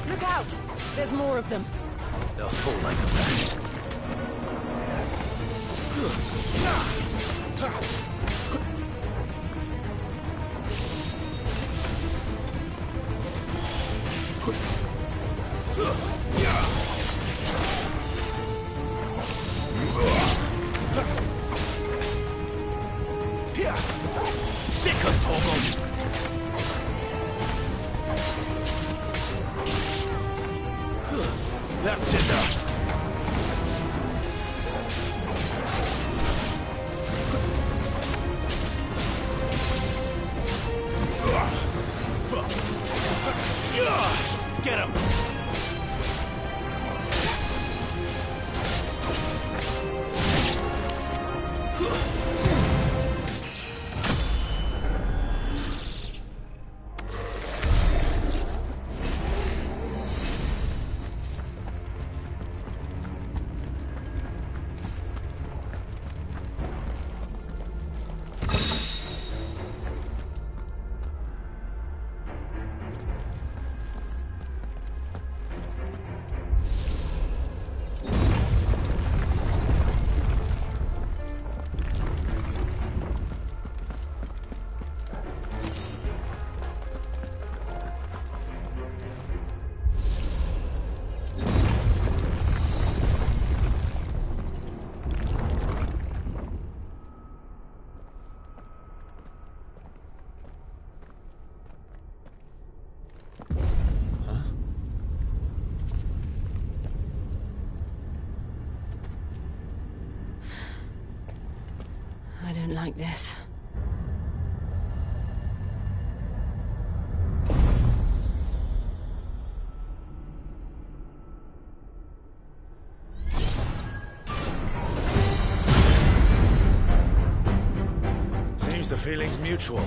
Look out! There's more of them. They'll fall like the rest. Sick of Torgal! That's enough. Get him! I don't like this. Seems the feeling's mutual.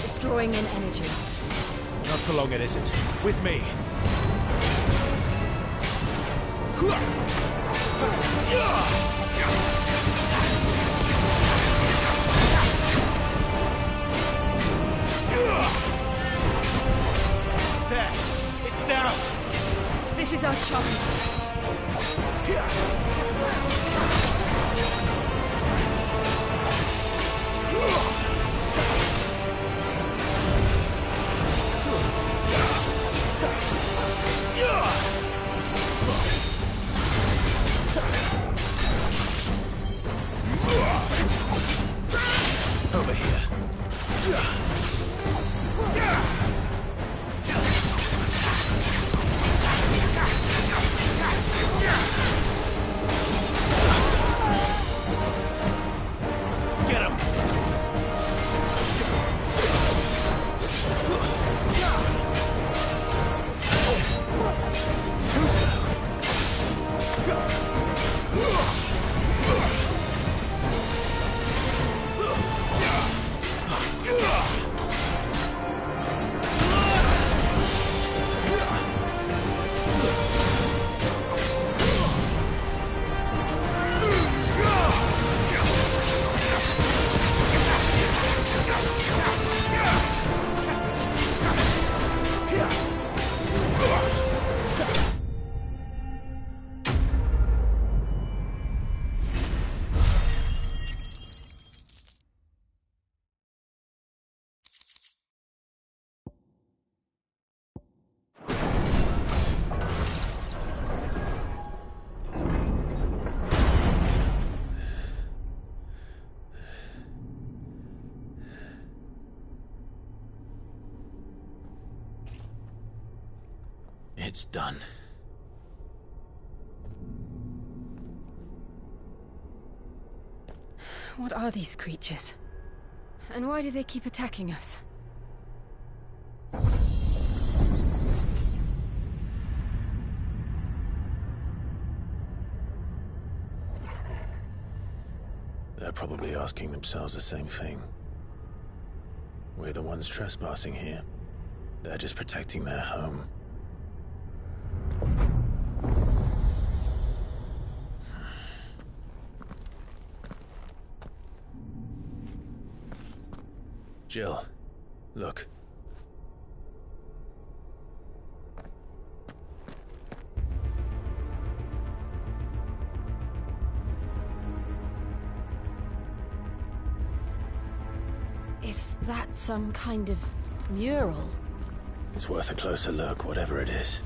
It's drawing in energy. Not for long, it isn't. With me. There! It's down! This is our chance. It's done. What are these creatures? And why do they keep attacking us? They're probably asking themselves the same thing. We're the ones trespassing here. They're just protecting their home. Jill, look. Is that some kind of mural? It's worth a closer look, whatever it is.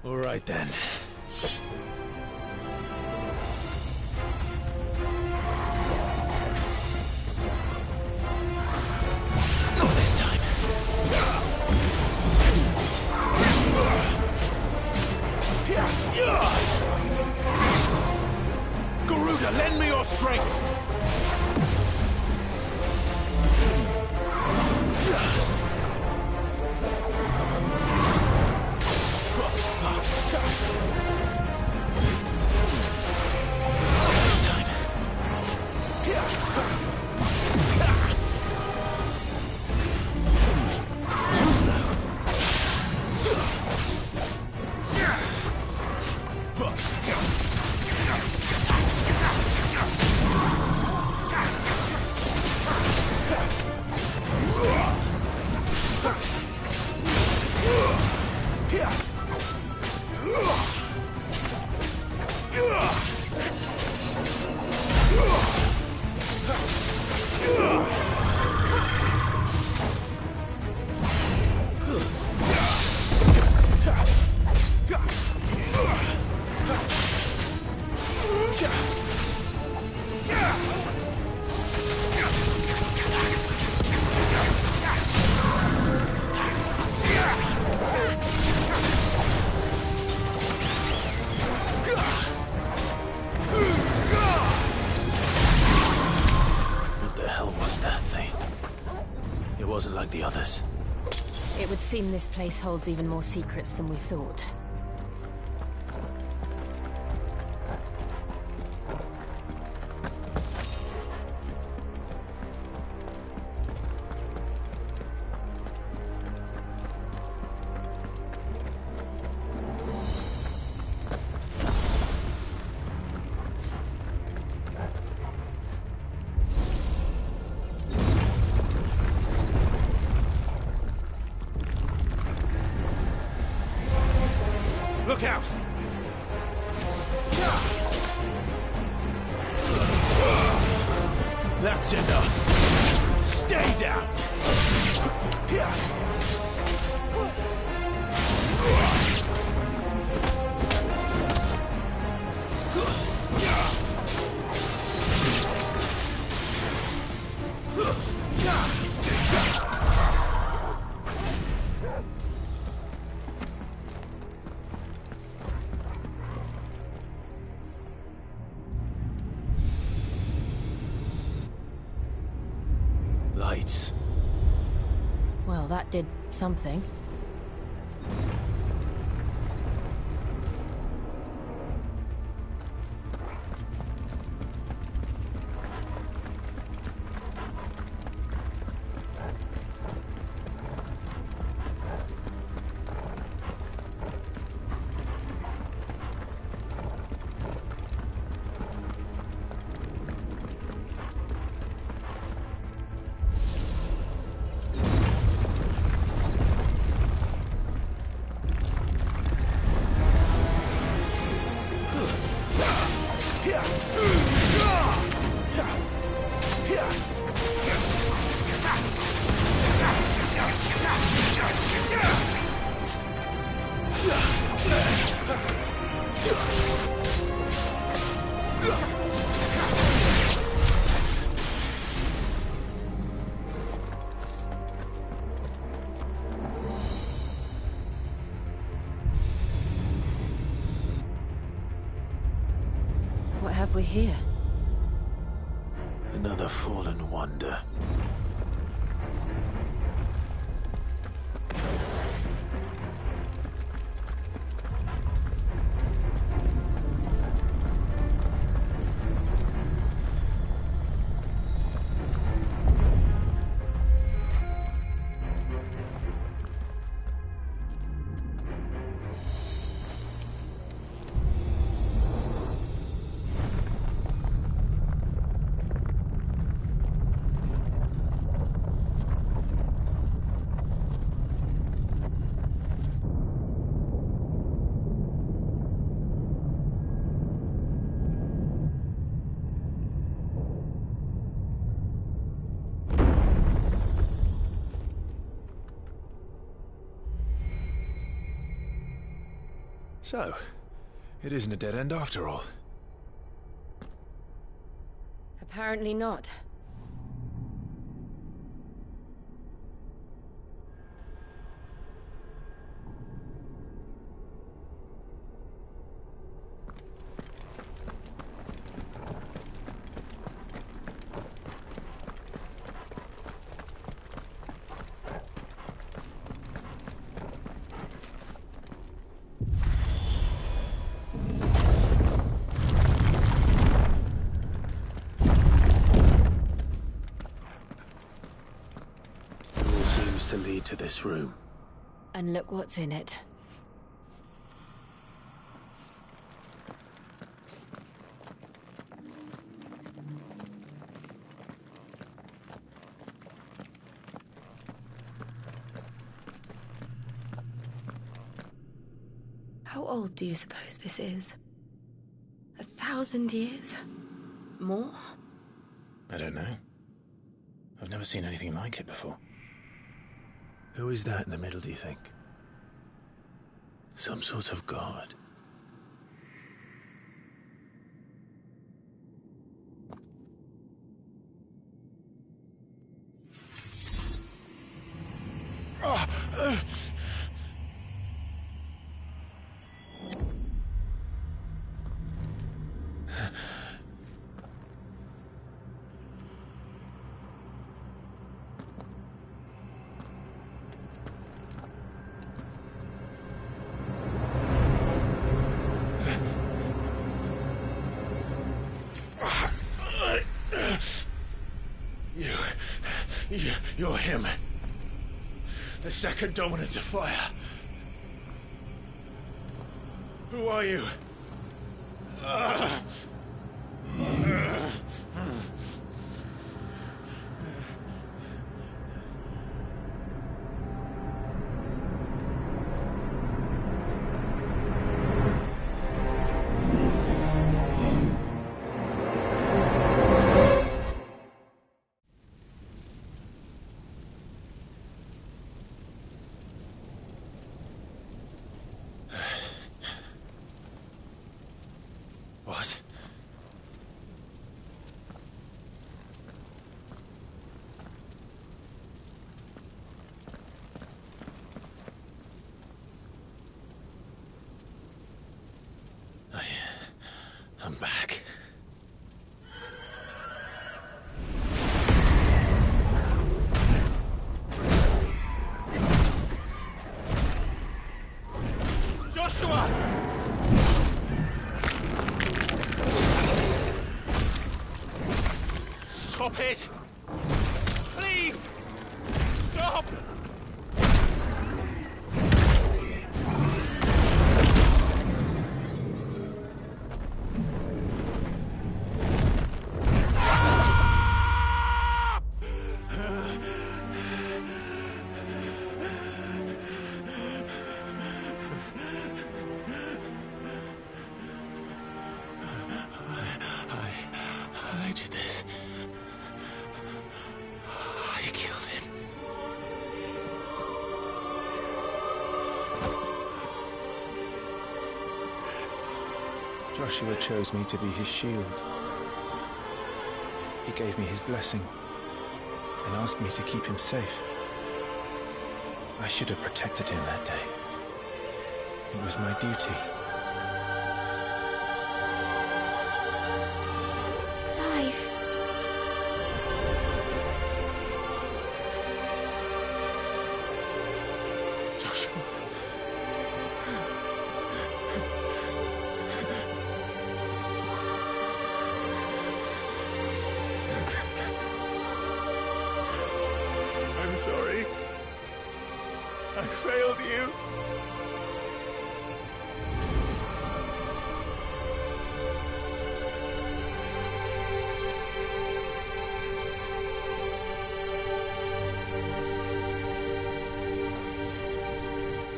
All right then. Not this time. Garuda, lend me your strength! This time. Too slow. Wasn't like the others. It would seem this place holds even more secrets than we thought. Look out! That's enough. Stay down. Lights. Well, that did something. What have we here? Another fallen wonder. So, it isn't a dead end after all. Apparently not. To lead to this room. And look what's in it. How old do you suppose this is? 1,000 years? More? I don't know. I've never seen anything like it before. Who is that in the middle, do you think? Some sort of god? You're him. The second dominant of fire. Who are you? I'm back. Joshua! Stop it! Please! Stop! I did this. I killed him. Joshua chose me to be his shield. He gave me his blessing and asked me to keep him safe. I should have protected him that day. It was my duty. Clive. Joshua. I'm sorry. I failed you.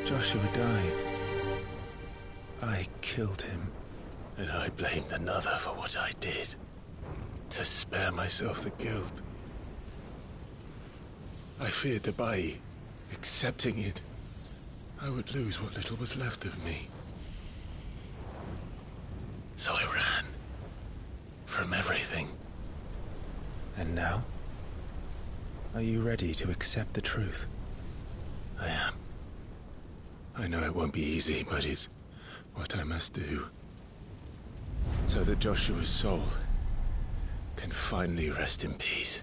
Joshua died. I killed him. And I blamed another for what I did. To spare myself the guilt. I feared that by accepting it, I would lose what little was left of me. So I ran. From everything. And now? Are you ready to accept the truth? I am. I know it won't be easy, but it's what I must do. So that Joshua's soul can finally rest in peace.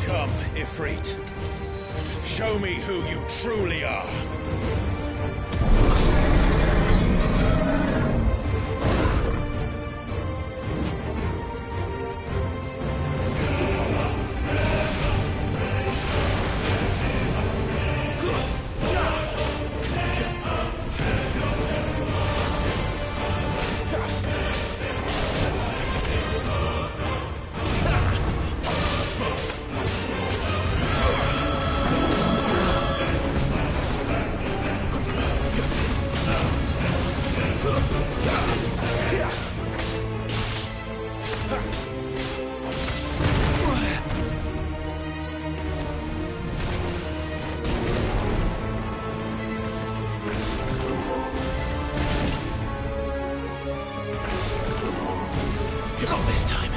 Come, Ifrit. Show me who you truly are. Not this time.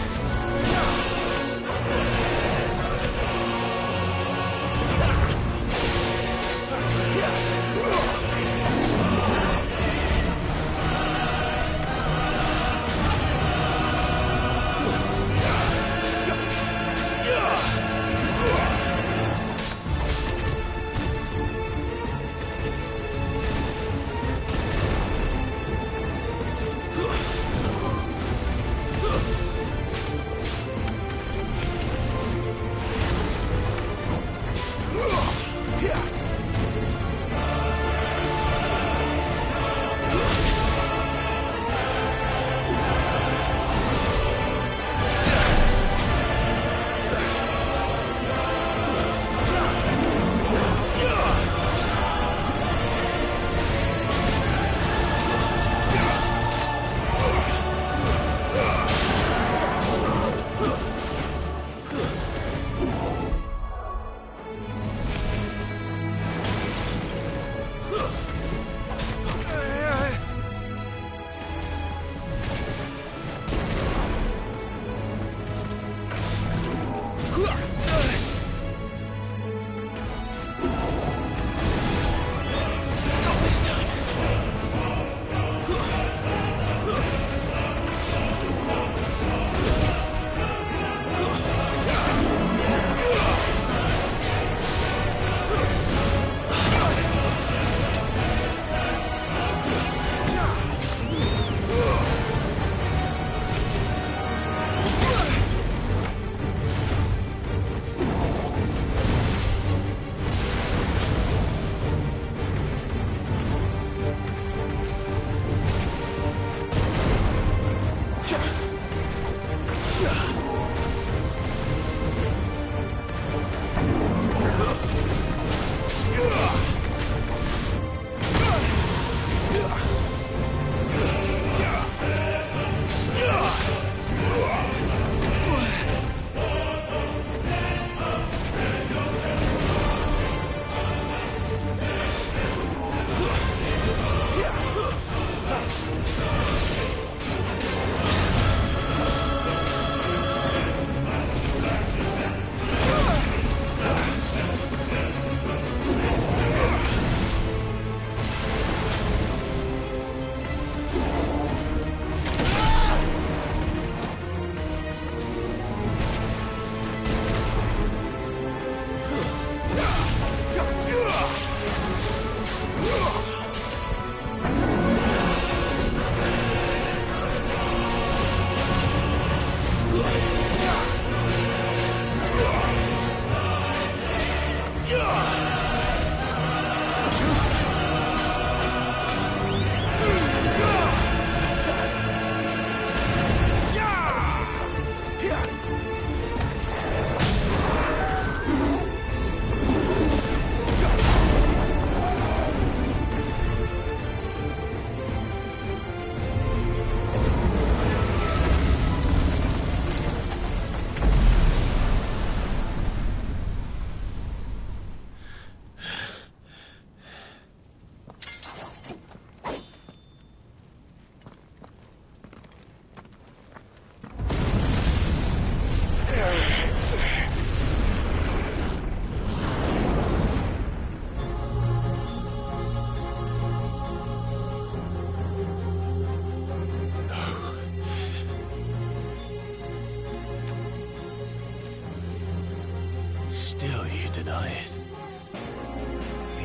still you deny it.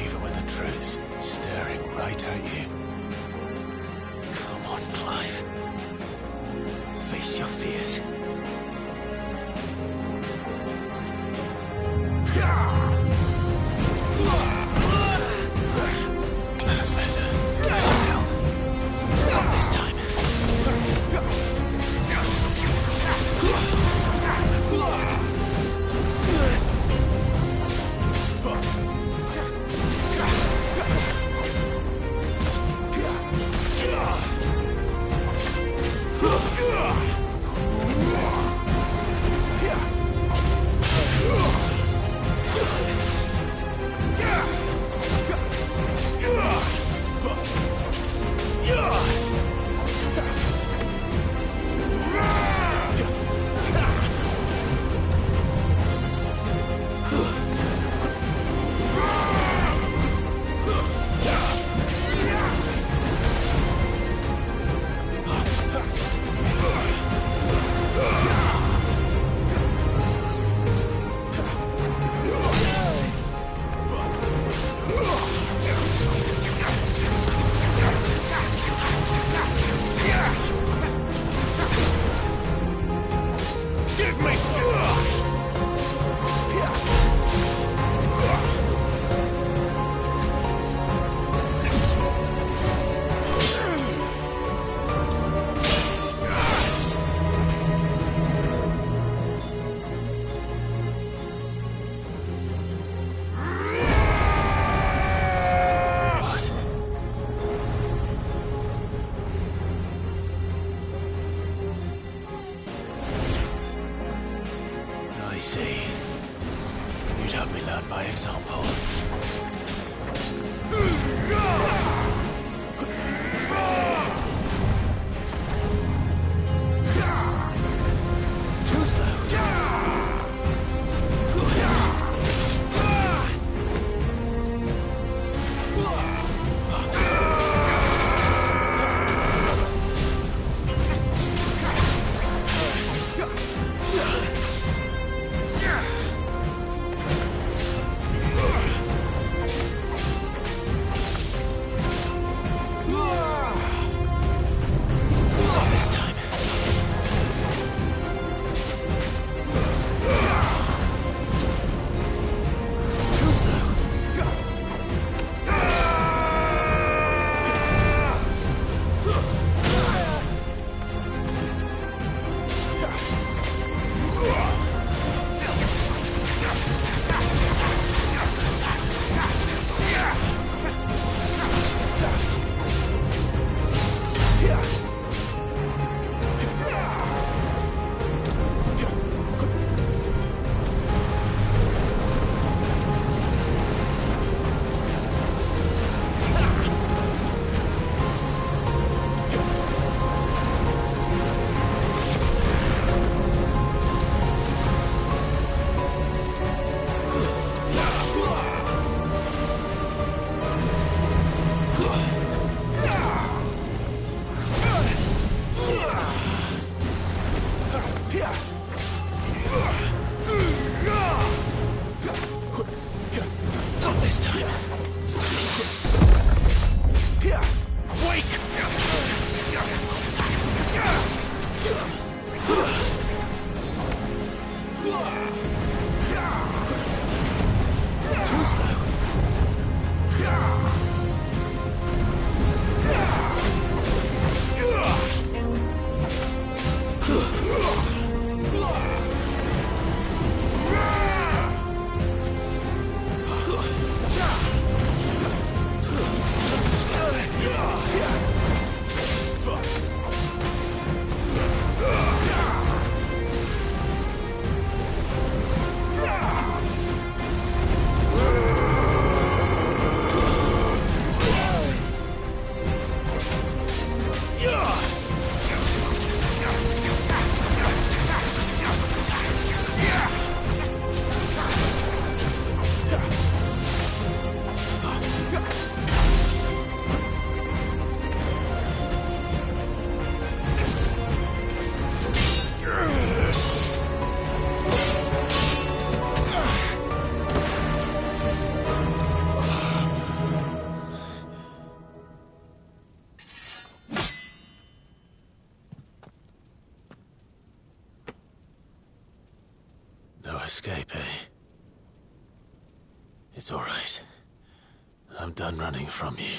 Even when the truth's staring right at you. Come on, Clive. Face your fears. That's better. That should help. Not this time. I see. You'd have me learn by example. Too slow. Not this time. Wake! Too slow. escape, eh? It's all right. I'm done running from you.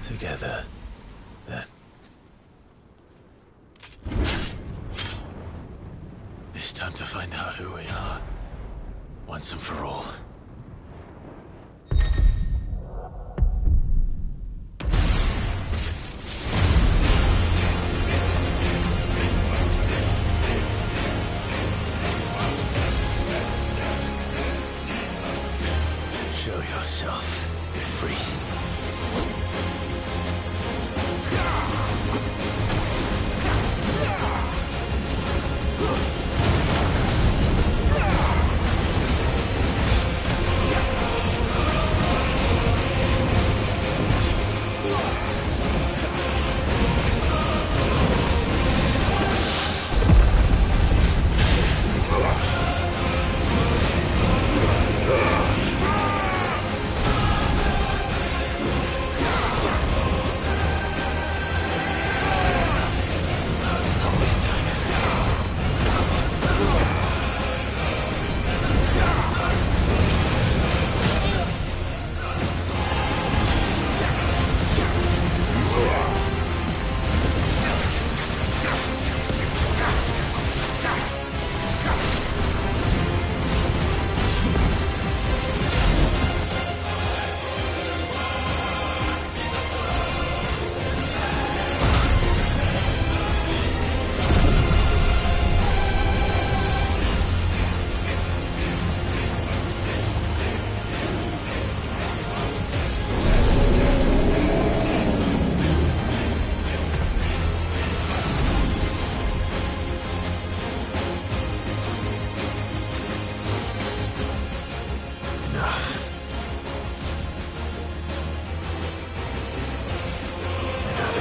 Together, then. It's time to find out who we are, once and for all. Show yourself, Ifrit.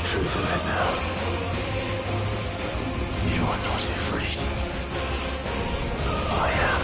Truth of it now. You are not Ifrit. I am.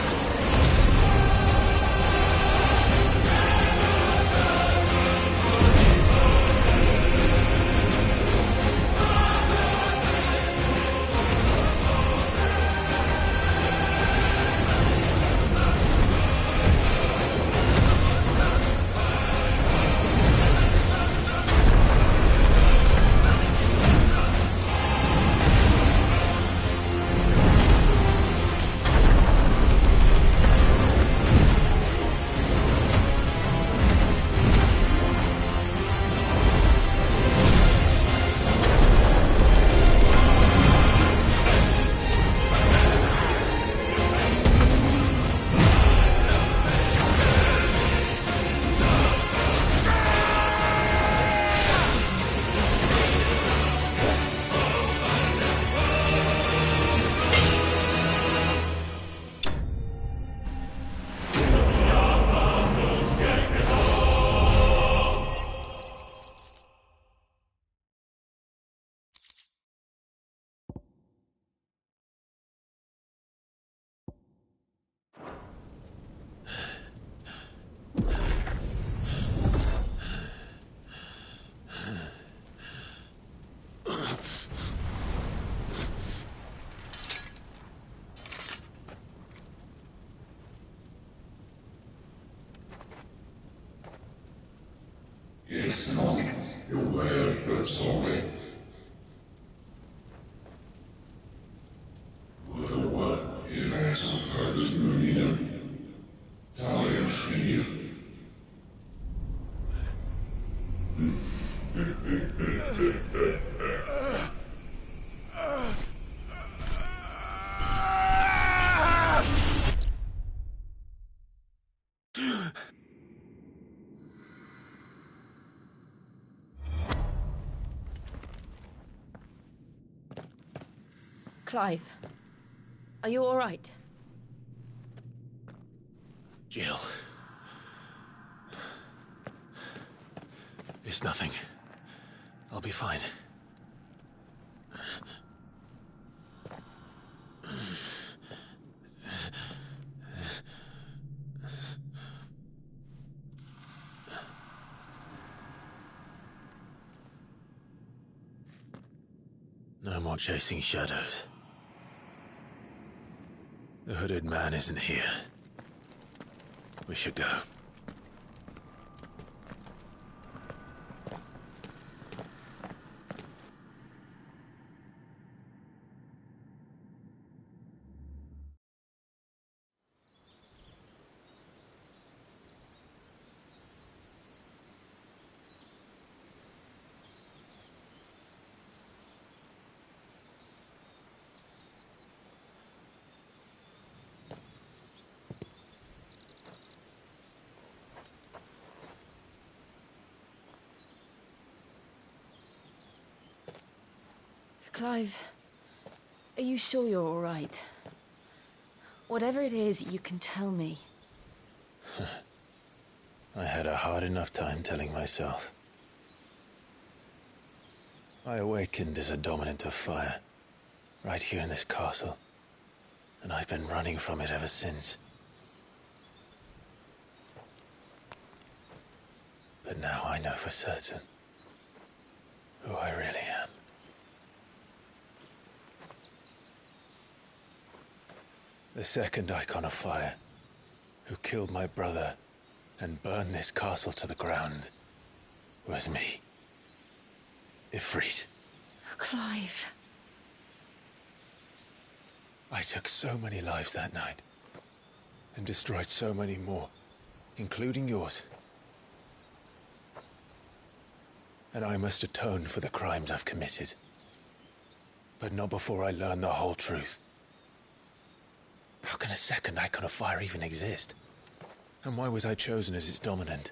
Yes, no, you were but sorry. What is Clive, are you all right? Jill. It's nothing. I'll be fine. No more chasing shadows. The hooded man isn't here. We should go. Clive, are you sure you're all right? Whatever it is, you can tell me. I had a hard enough time telling myself. I awakened as a dominant of fire, right here in this castle, and I've been running from it ever since. But now I know for certain who I really am. The second icon of fire, who killed my brother and burned this castle to the ground, was me. Ifrit. Clive. I took so many lives that night, and destroyed so many more, including yours. And I must atone for the crimes I've committed. But not before I learn the whole truth. How can a second icon of fire even exist? And why was I chosen as its dominant?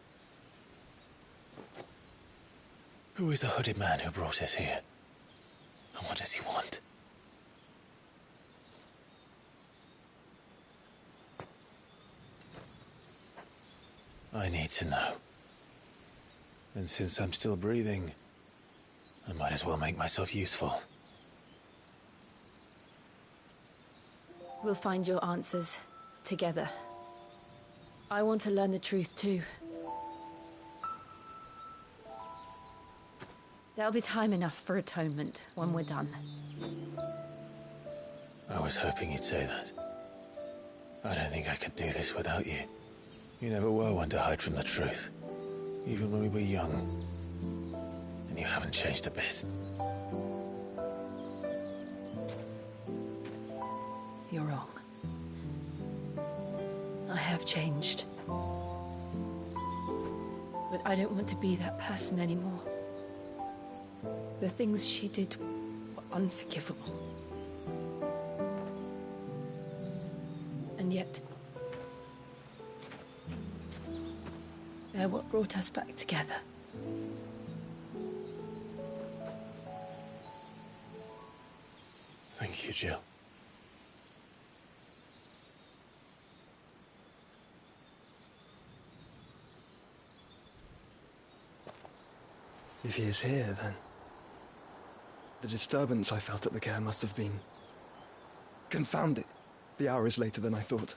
Who is the hooded man who brought us here? And what does he want? I need to know. And since I'm still breathing, I might as well make myself useful. We'll find your answers together. I want to learn the truth too. There'll be time enough for atonement when we're done. I was hoping you'd say that. I don't think I could do this without you. You never were one to hide from the truth, even when we were young. And you haven't changed a bit. You're wrong. I have changed. But I don't want to be that person anymore. The things she did were unforgivable. And yet, they're what brought us back together. Thank you, Jill. If he is here, then the disturbance I felt at the care must have been confounded. The hour is later than I thought.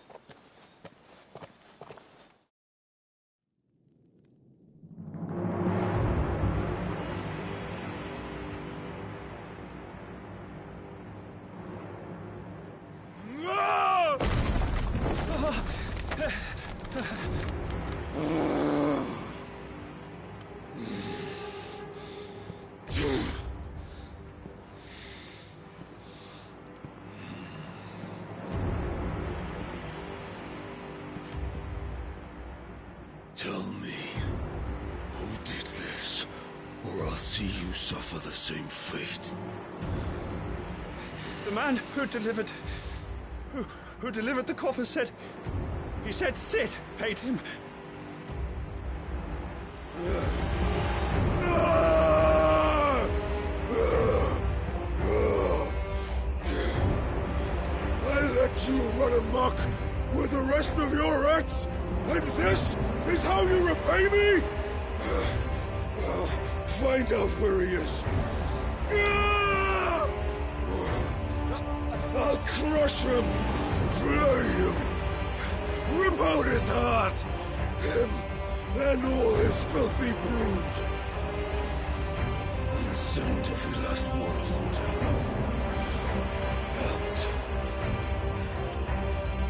Tell me, who did this, or I'll see you suffer the same fate. The man who delivered the coffin said... He said Sid paid him. I let you run amok with the rest of your rats, and this is how you repay me? Find out where he is. I'll crush him, flay him, rip out his heart, him and all his filthy brood. concerned if we lost one of them to out.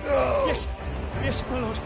No! Yes, yes, my lord.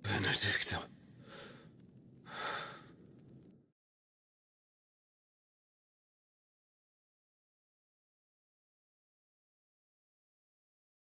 Benedicto.